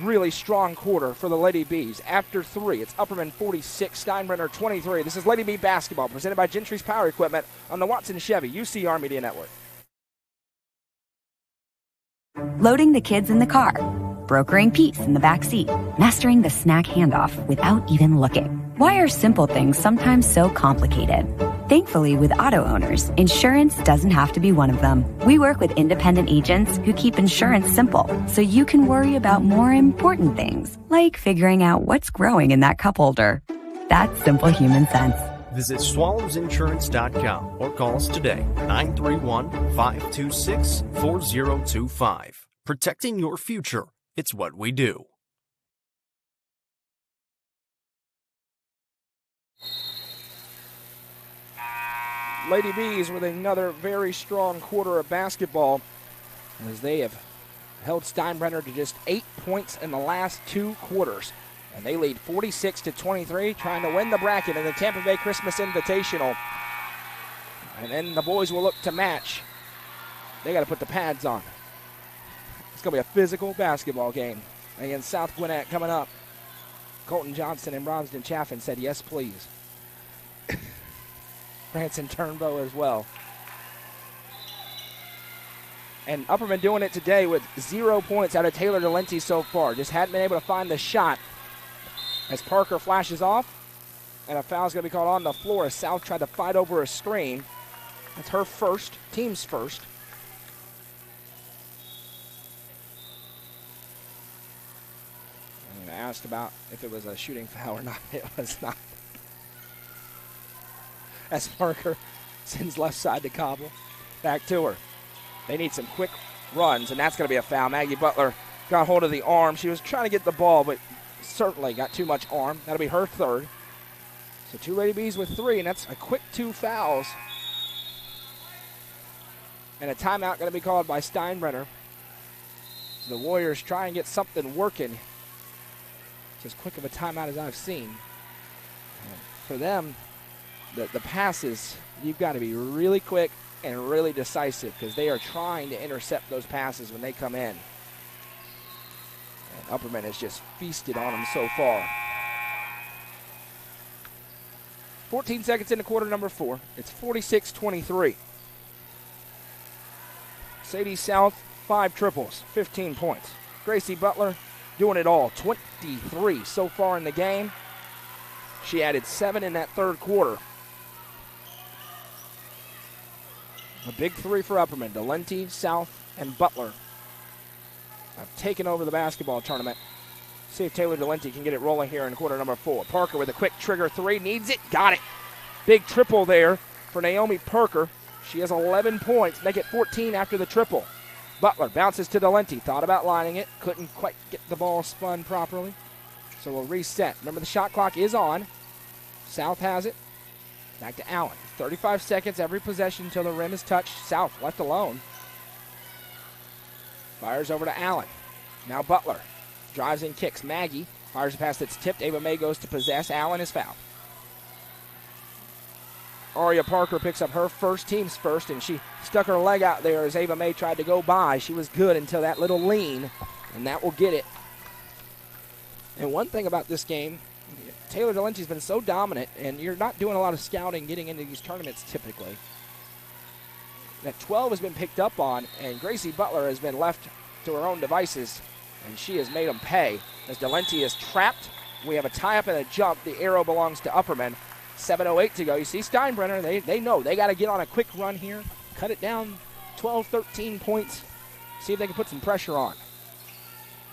really strong quarter for the Lady Bees. After three, it's Upperman 46, Steinbrenner 23. This is Lady Bee basketball presented by Gentry's Power Equipment on the Watson Chevy UCR Media Network. Loading the kids in the car, brokering peace in the back seat, mastering the snack handoff without even looking. Why are simple things sometimes so complicated? Thankfully, with auto owners, insurance doesn't have to be one of them. We work with independent agents who keep insurance simple, so you can worry about more important things, like figuring out what's growing in that cup holder. That's simple human sense. Visit swallowsinsurance.com or call us today, 931-526-4025. Protecting your future. It's what we do. Lady Bees with another very strong quarter of basketball as they have held Steinbrenner to just 8 points in the last 2 quarters. And they lead 46-23, trying to win the bracket in the Tampa Bay Christmas Invitational. And then the boys will look to match. They got to put the pads on. It's going to be a physical basketball game against South Gwinnett coming up. Colton Johnson and Bromsden Chaffin said, yes, please. Branson Turnbow as well. And Upperman doing it today with 0 points out of Taylor Delenti so far. Just hadn't been able to find the shot. As Parker flashes off, and a foul's going to be called on the floor as South tried to fight over a screen. That's her first, team's first. And I asked about if it was a shooting foul or not. It was not. As Parker sends left side to Cobble. Back to her. They need some quick runs, and that's going to be a foul. Maggie Butler got hold of the arm. She was trying to get the ball, but certainly got too much arm. That'll be her third. So 2 Lady Bees with 3, and that's a quick 2 fouls. And a timeout going to be called by Steinbrenner. The Warriors try and get something working. It's as quick of a timeout as I've seen. And for them, the passes, you've got to be really quick and really decisive because they are trying to intercept those passes when they come in. And Upperman has just feasted on them so far. 14 seconds into quarter number 4. It's 46-23. Sadie South, 5 triples, 15 points. Gracie Butler doing it all, 23 so far in the game. She added 7 in that third quarter. A big 3 for Upperman. Delenti, South, and Butler have taken over the basketball tournament. See if Taylor Delenti can get it rolling here in quarter number 4. Parker with a quick trigger 3. Needs it. Got it. Big triple there for Naomi Parker. She has 11 points. Make it 14 after the triple. Butler bounces to Delenti. Thought about lining it. Couldn't quite get the ball spun properly. So we'll reset. Remember, the shot clock is on. South has it. Back to Allen. 35 seconds every possession until the rim is touched. South left alone. Fires over to Allen. Now Butler. Drives and kicks. Maggie fires a pass that's tipped. Ava May goes to possess. Allen is fouled. Aria Parker picks up her first, team's first, and she stuck her leg out there as Ava May tried to go by. She was good until that little lean, and that will get it. And one thing about this game, Taylor Delenti's been so dominant, and you're not doing a lot of scouting getting into these tournaments typically. That 12 has been picked up on, and Gracie Butler has been left to her own devices, and she has made them pay. As Delenti is trapped, we have a tie-up and a jump. The arrow belongs to Upperman. 7:08 to go. You see Steinbrenner, they know they got to get on a quick run here, cut it down 12, 13 points, see if they can put some pressure on.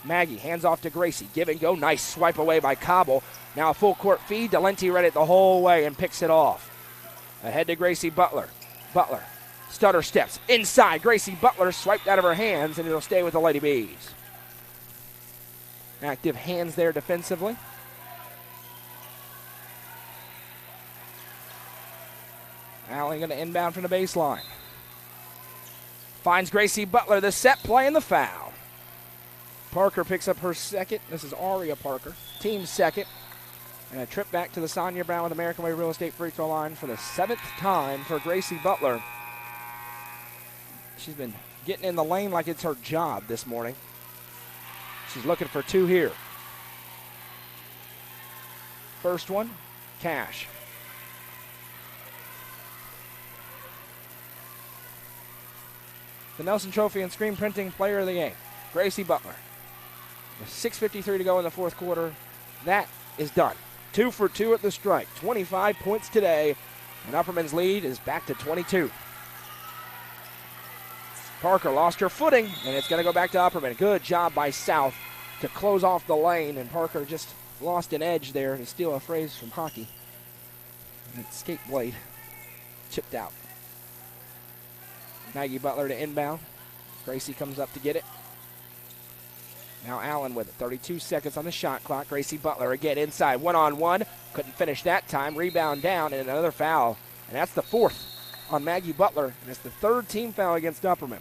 Maggie hands off to Gracie. Give and go. Nice swipe away by Cobble. Now a full court feed. Delenti read it the whole way and picks it off. Ahead to Gracie Butler. Butler. Stutter steps. Inside. Gracie Butler swiped out of her hands, and it'll stay with the Lady Bees. Active hands there defensively. Allen going to inbound from the baseline. Finds Gracie Butler, the set play and the foul. Parker picks up her second. This is Aria Parker, team's second. And a trip back to the Sonia Brown with American Way Real Estate free throw line for the 7th time for Gracie Butler. She's been getting in the lane like it's her job this morning. She's looking for two here. First one, Cash. The Nelson Trophy and Screen Printing Player of the Game, Gracie Butler. With 6:53 to go in the fourth quarter, that is done. 2 for 2 at the strike. 25 points today, and Upperman's lead is back to 22. Parker lost her footing, and it's going to go back to Upperman. Good job by South to close off the lane, and Parker just lost an edge there, to steal a phrase from hockey. And that skate blade chipped out. Maggie Butler to inbound. Gracie comes up to get it. Now Allen with it. 32 seconds on the shot clock. Gracie Butler again inside. One-on-one. Couldn't finish that time. Rebound down and another foul. And that's the fourth on Maggie Butler. And it's the third team foul against Upperman.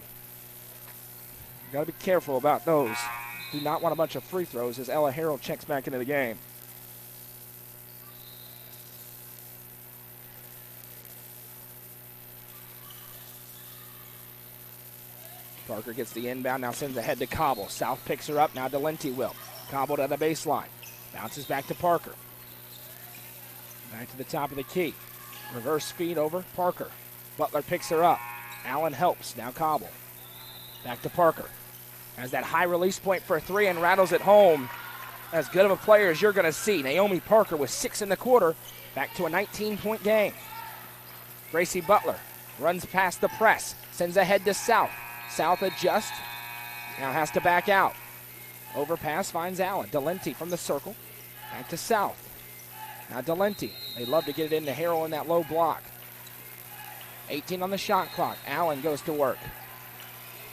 Got to be careful about those. Do not want a bunch of free throws as Ella Harrell checks back into the game. Parker gets the inbound, now sends ahead to Cobble. South picks her up, now Delenti will. Cobble to the baseline. Bounces back to Parker. Back to the top of the key. Reverse speed over Parker. Butler picks her up. Allen helps, now Cobble. Back to Parker. Has that high release point for a three and rattles it home. As good of a player as you're going to see. Naomi Parker with 6 in the quarter. Back to a 19-point game. Gracie Butler runs past the press. Sends ahead to South. South adjusts. Now has to back out. Overpass finds Allen. Delenti from the circle. Back to South. Now Delenti. They love to get it into Harrell in that low block. 18 on the shot clock. Allen goes to work.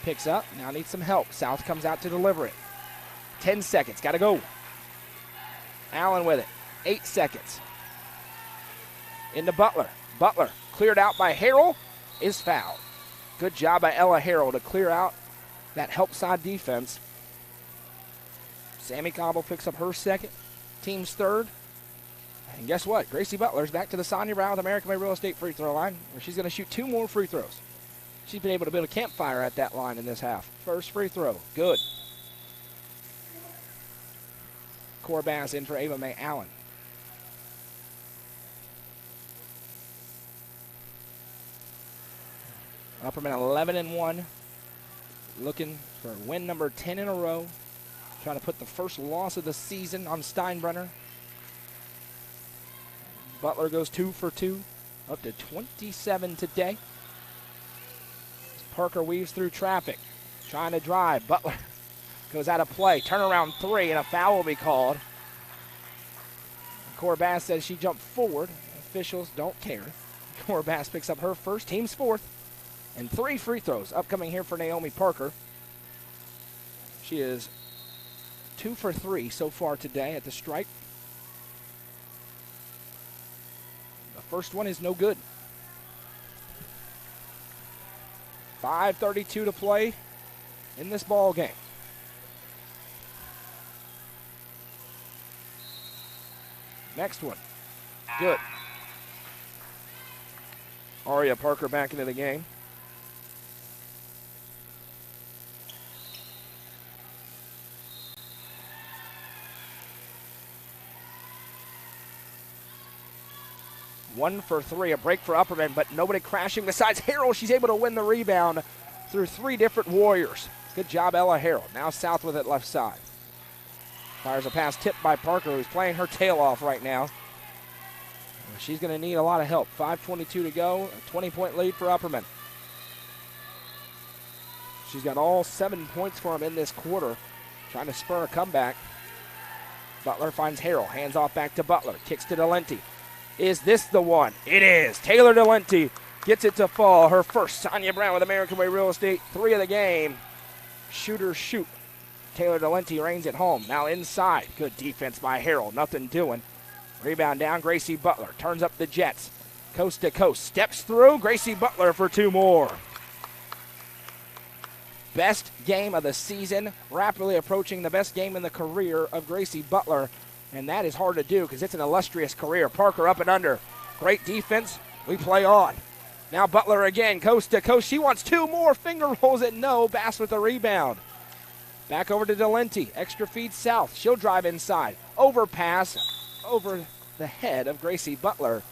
Picks up. Now needs some help. South comes out to deliver it. 10 seconds. Got to go. Allen with it. 8 seconds. Into Butler. Butler cleared out by Harrell. Is fouled. Good job by Ella Harrell to clear out that help side defense. Sammy Cobble picks up her second, team's third. And guess what? Gracie Butler's back to the Sonia Brown with American Way Real Estate free throw line, where she's going to shoot 2 more free throws. She's been able to build a campfire at that line in this half. First free throw, good. Corbass in for Ava Mae Allen. Upperman 11-1, looking for win number 10 in a row. Trying to put the first loss of the season on Steinbrenner. Butler goes 2 for 2, up to 27 today. As Parker weaves through traffic, trying to drive. Butler goes out of play. Turnaround 3, and a foul will be called. Corbass says she jumped forward. Officials don't care. Corbass picks up her first, team's fourth. And 3 free throws upcoming here for Naomi Parker. She is 2 for 3 so far today at the stripe. The first one is no good. 5:32 to play in this ball game. Next one. Good. Aria Parker back into the game. One for 3, a break for Upperman, but nobody crashing besides Harrell. She's able to win the rebound through 3 different Warriors. Good job, Ella Harrell. Now South with it left side. Fires a pass tipped by Parker, who's playing her tail off right now. She's going to need a lot of help. 5:22 to go, a 20-point lead for Upperman. She's got all 7 points for him in this quarter, trying to spur a comeback. Butler finds Harrell, hands off back to Butler, kicks to Delenti. Is this the one? It is. Taylor Delenti gets it to fall. Her first. Sonia Brown with American Way Real Estate, 3 of the game. Shooters shoot. Taylor Delenti reigns it home. Now inside. Good defense by Harrell. Nothing doing. Rebound down. Gracie Butler turns up the Jets. Coast to coast. Steps through. Gracie Butler for 2 more. Best game of the season. Rapidly approaching the best game in the career of Gracie Butler. And that is hard to do because it's an illustrious career. Parker up and under. Great defense. We play on. Now Butler again, coast to coast. She wants 2 more. Finger rolls it. No. Bass with the rebound. Back over to Delenti. Extra feed South. She'll drive inside. Overpass over the head of Gracie Butler.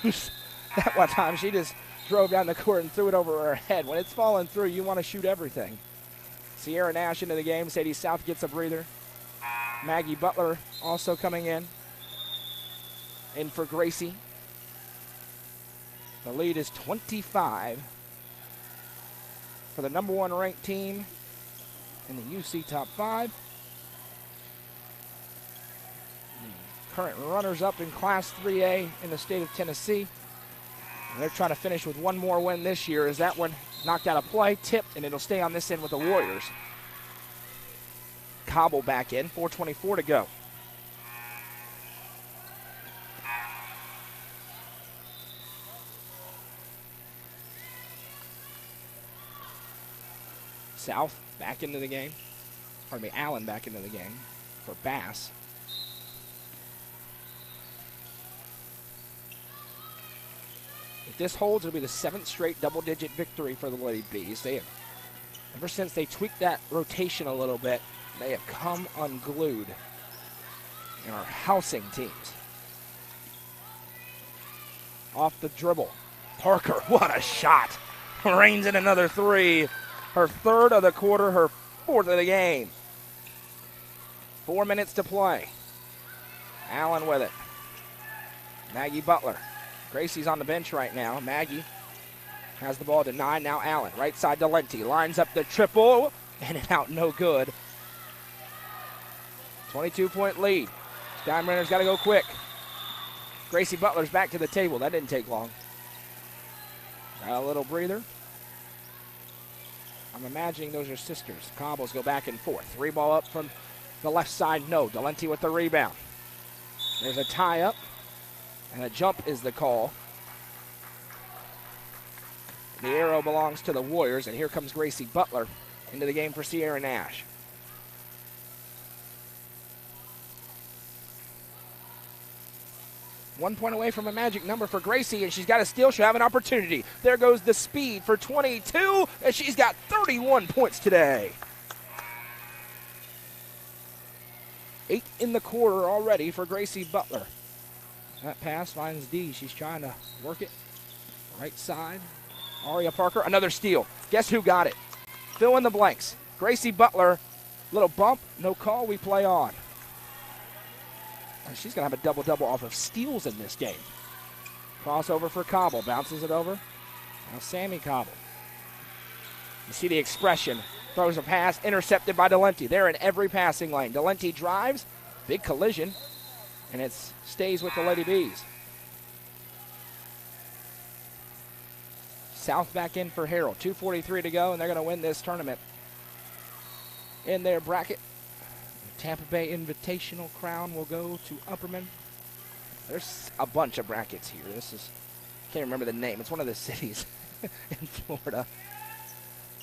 That one time she just drove down the court and threw it over her head. When it's falling through, you want to shoot everything. Sierra Nash into the game. Sadie South gets a breather. Maggie Butler also coming in for Gracie. The lead is 25 for the number 1 ranked team in the UC Top 5. The current runners-up in Class 3A in the state of Tennessee. And they're trying to finish with 1 more win this year. As that one knocked out of play, tipped, and it'll stay on this end with the Warriors. Cobble back in, 4:24 to go. South back into the game. Pardon me, Allen back into the game for Bass. If this holds, it'll be the 7th straight double-digit victory for the Lady Bees. They have, ever since they tweaked that rotation a little bit, they have come unglued and are housing teams. Off the dribble. Parker, what a shot. Rains in another 3. Her 3rd of the quarter, her 4th of the game. 4 minutes to play. Allen with it. Maggie Butler. Gracie's on the bench right now. Maggie has the ball denied. Now Allen, right side to Lenti. Lines up the triple. In and out, no good. 22-point lead. Steinbrenner's got to go quick. Gracie Butler's back to the table. That didn't take long. Got a little breather. I'm imagining those are sisters. Combos go back and forth. 3 ball up from the left side. No. Delenti with the rebound. There's a tie-up. And a jump is the call. The arrow belongs to the Warriors. And here comes Gracie Butler into the game for Sierra Nash. One point away from a magic number for Gracie, and she's got a steal. She'll have an opportunity. There goes the speed for 22, and she's got 31 points today. 8 in the quarter already for Gracie Butler. That pass finds D. She's trying to work it. Right side. Aria Parker, another steal. Guess who got it? Fill in the blanks. Gracie Butler, little bump, no call, we play on. And she's going to have a double-double off of steals in this game. Crossover for Cobble, bounces it over. Now Sammy Cobble. You see the expression. Throws a pass, intercepted by Delenti. They're in every passing lane. Delenti drives, big collision, and it stays with the Lady Bees. South back in for Harrell. 2:43 to go, and they're going to win this tournament. in their bracket. The Tampa Bay Invitational crown will go to Upperman. There's a bunch of brackets here. Can't remember the name. It's one of the cities in Florida.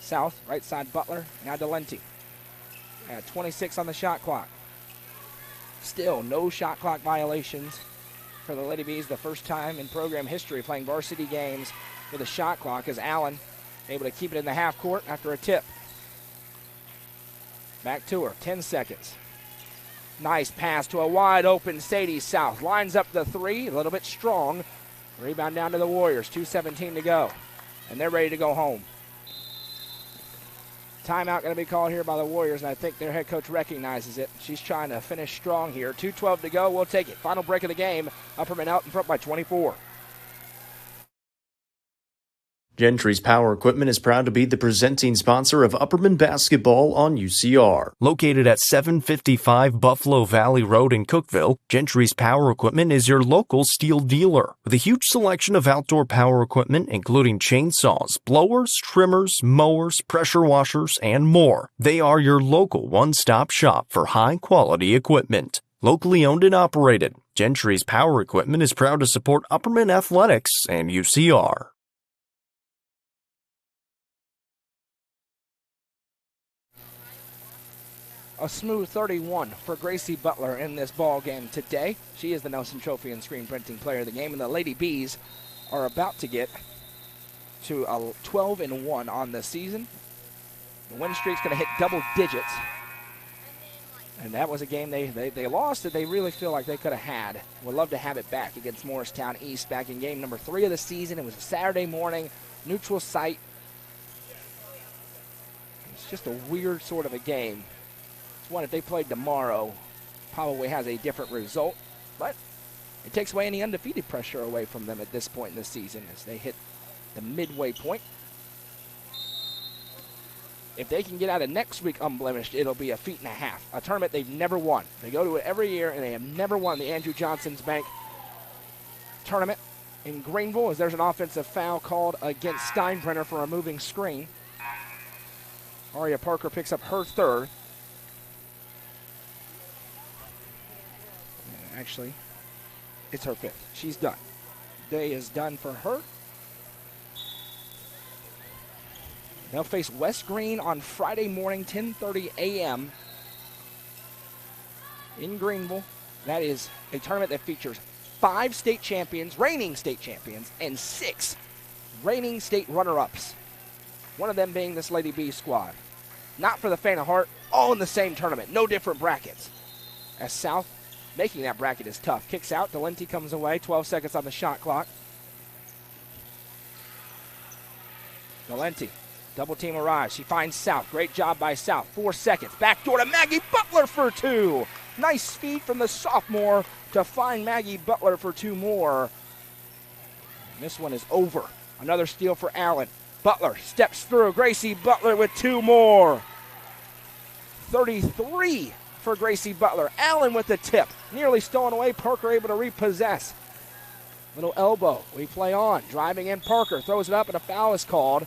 South, right side Butler, now Delenti. At 26 on the shot clock. Still no shot clock violations for the Lady Bees. The first time in program history playing varsity games with a shot clock, as Allen able to keep it in the half court after a tip. Back to her, 10 seconds. Nice pass to a wide open Sadie South. Lines up the three, a little bit strong. Rebound down to the Warriors, 2:17 to go. And they're ready to go home. Timeout going to be called here by the Warriors, and I think their head coach recognizes it. She's trying to finish strong here. 2:12 to go. We'll take it. Final break of the game. Upperman out in front by 24. Gentry's Power Equipment is proud to be the presenting sponsor of Upperman basketball on UCR. Located at 755 Buffalo Valley Road in Cookeville, Gentry's Power Equipment is your local steel dealer. With a huge selection of outdoor power equipment, including chainsaws, blowers, trimmers, mowers, pressure washers, and more. They are your local one-stop shop for high-quality equipment. Locally owned and operated, Gentry's Power Equipment is proud to support Upperman Athletics and UCR. A smooth 31 for Gracie Butler in this ball game today. She is the Nelson Trophy and Screen Printing Player of the game, and the Lady Bees are about to get to a 12-1 on the season. The win streak's going to hit double digits, and that was a game they lost that they really feel like they could have had. Would love to have it back against Morristown East back in game number 3 of the season. It was a Saturday morning, neutral site. It's just a weird sort of a game. One, if they played tomorrow, probably has a different result, but it takes away any undefeated pressure away from them at this point in the season as they hit the midway point. If they can get out of next week unblemished, it'll be a feat and a half, a tournament they've never won. They go to it every year, and they have never won the Andrew Johnson's Bank tournament in Greenville, as there's an offensive foul called against Steinbrenner for a moving screen. Aria Parker picks up her third. Actually, it's her fifth. She's done. Day is done for her. They'll face West Green on Friday morning, 10:30 a.m. in Greenville. That is a tournament that features 5 state champions, reigning state champions, and 6 reigning state runner-ups. One of them being this Lady B squad. Not for the faint of heart, all in the same tournament, no different brackets. As South making that bracket is tough. Kicks out. Delenti comes away. 12 seconds on the shot clock. Delenti. Double team arrives. She finds South. Great job by South. 4 seconds. Back door to Maggie Butler for 2. Nice speed from the sophomore to find Maggie Butler for 2 more. And this one is over. Another steal for Allen. Butler steps through. Gracie Butler with 2 more. 33 for Gracie Butler. Allen with the tip. Nearly stolen away. Parker able to repossess. Little elbow. We play on. Driving in Parker. Throws it up and a foul is called.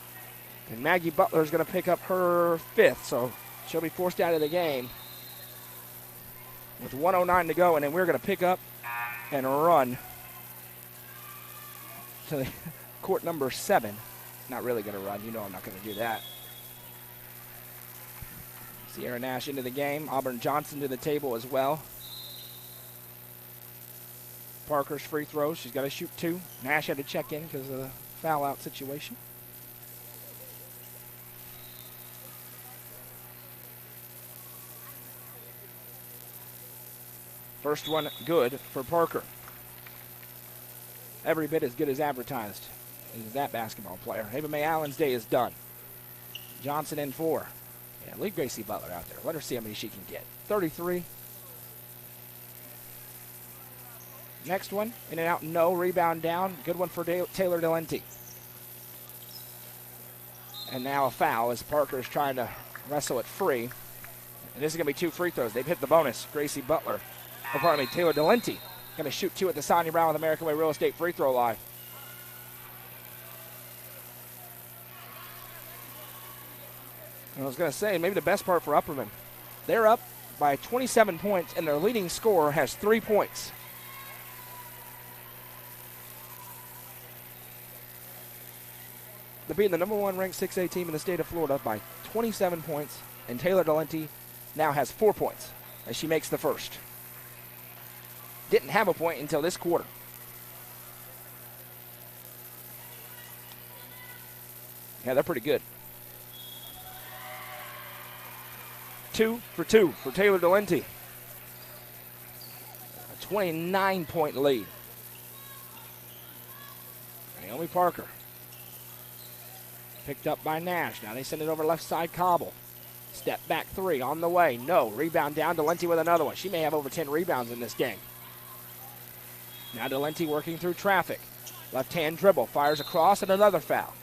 And Maggie Butler is going to pick up her 5th. So she'll be forced out of the game. With 1:09 to go. And then we're going to pick up and run to the court number 7. Not really going to run. You know I'm not going to do that. Sierra Nash into the game. Auburn Johnson to the table as well. Parker's free throws. She's got to shoot 2. Nash had to check in because of the foul out situation. First one good for Parker. Every bit as good as advertised is that basketball player. Ava Mae Allen's day is done. Johnson in 4. Yeah, leave Gracie Butler out there. Let her see how many she can get. 33. Next one, in and out, no. Rebound down. Good one for Taylor Delenti. And now a foul as Parker is trying to wrestle it free. And this is going to be 2 free throws. They've hit the bonus. Gracie Butler, or pardon me, Taylor Delenti, going to shoot 2 at the Sonia Brown with American Way Real Estate free throw line. I was going to say, maybe the best part for Upperman, they're up by 27 points, and their leading scorer has 3 points. They're beating the number 1 ranked 6A team in the state of Florida by 27 points, and Taylor Delenti now has 4 points as she makes the first. Didn't have a point until this quarter. Yeah, they're pretty good. 2 for 2 for Taylor Delenti. A 29-point lead. Naomi Parker. Picked up by Nash. Now they send it over left side Cobble. Step back 3 on the way. No. Rebound down. Delenti with another one. She may have over 10 rebounds in this game. Now Delenti working through traffic. Left-hand dribble. Fires across and another foul.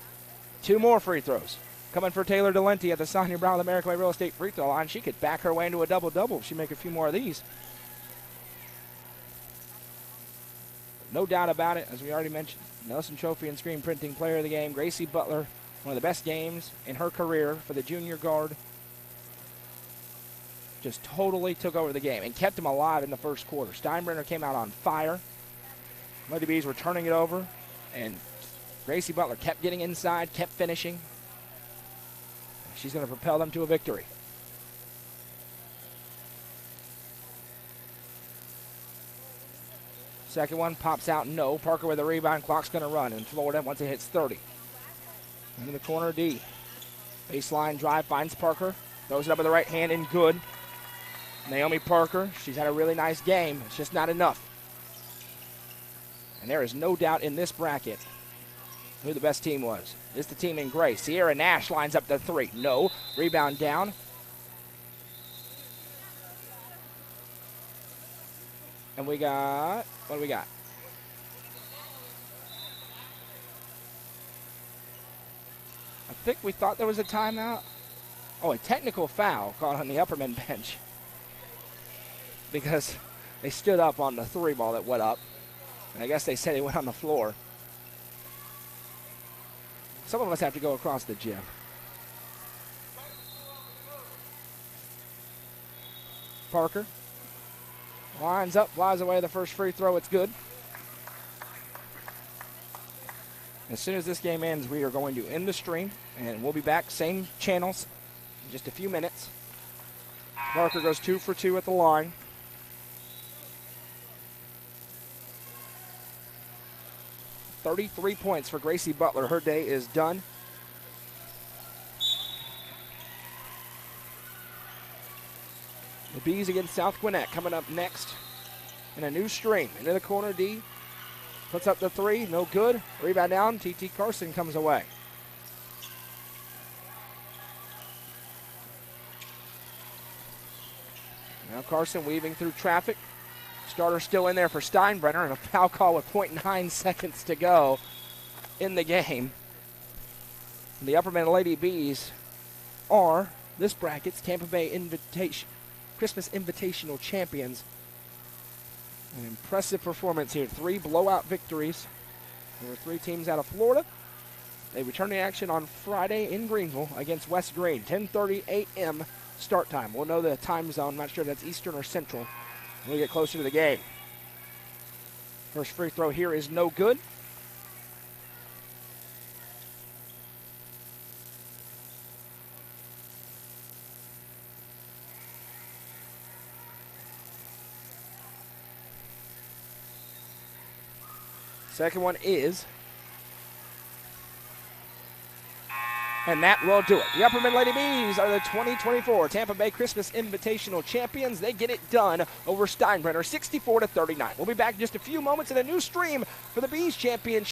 2 more free throws. Coming for Taylor Delenti at the Sonia Brown American Way Real Estate free throw line. She could back her way into a double-double if she make a few more of these. No doubt about it, as we already mentioned, Nelson Trophy and Screen Printing Player of the Game. Gracie Butler, one of the best games in her career for the junior guard. Just totally took over the game and kept them alive in the first quarter. Steinbrenner came out on fire. Lady Bees were turning it over, and Gracie Butler kept getting inside, kept finishing. She's going to propel them to a victory. Second one pops out, no. Parker with a rebound. Clock's going to run in Florida once it hits 30. Into the corner, D. Baseline drive finds Parker. Throws it up with the right hand and good. Naomi Parker, she's had a really nice game. It's just not enough. And there is no doubt in this bracket who the best team was. It's the team in gray. Sierra Nash lines up the 3. No. Rebound down. And we got, what do we got? I think we thought there was a timeout. Oh, a technical foul called on the Upperman bench. Because they stood up on the 3 ball that went up. And I guess they said it went on the floor. Some of us have to go across the gym. Parker lines up, flies away the first free throw. It's good. As soon as this game ends, we are going to end the stream, and we'll be back, same channels, in just a few minutes. Parker goes 2 for 2 at the line. $33 points for Gracie Butler. Her day is done. The Bees against South Gwinnett coming up next in a new stream. Into the corner, D puts up the 3, no good. Rebound down, T.T. Carson comes away. Now Carson weaving through traffic. Starter still in there for Steinbrenner, and a foul call with 0.9 seconds to go in the game. The Upperman Lady Bees are this bracket's Tampa Bay Christmas Invitational champions. An impressive performance here. 3 blowout victories over 3 teams out of Florida. They return to action on Friday in Greenville against West Green. 10:30 a.m. start time. We'll know the time zone. I'm not sure if that's Eastern or Central when we get closer to the game. First free throw here is no good. Second one is. And that will do it. The Upperman Lady Bees are the 2024 Tampa Bay Christmas Invitational champions. They get it done over Steinbrenner, 64-39. We'll be back in just a few moments in a new stream for the Bees Championship.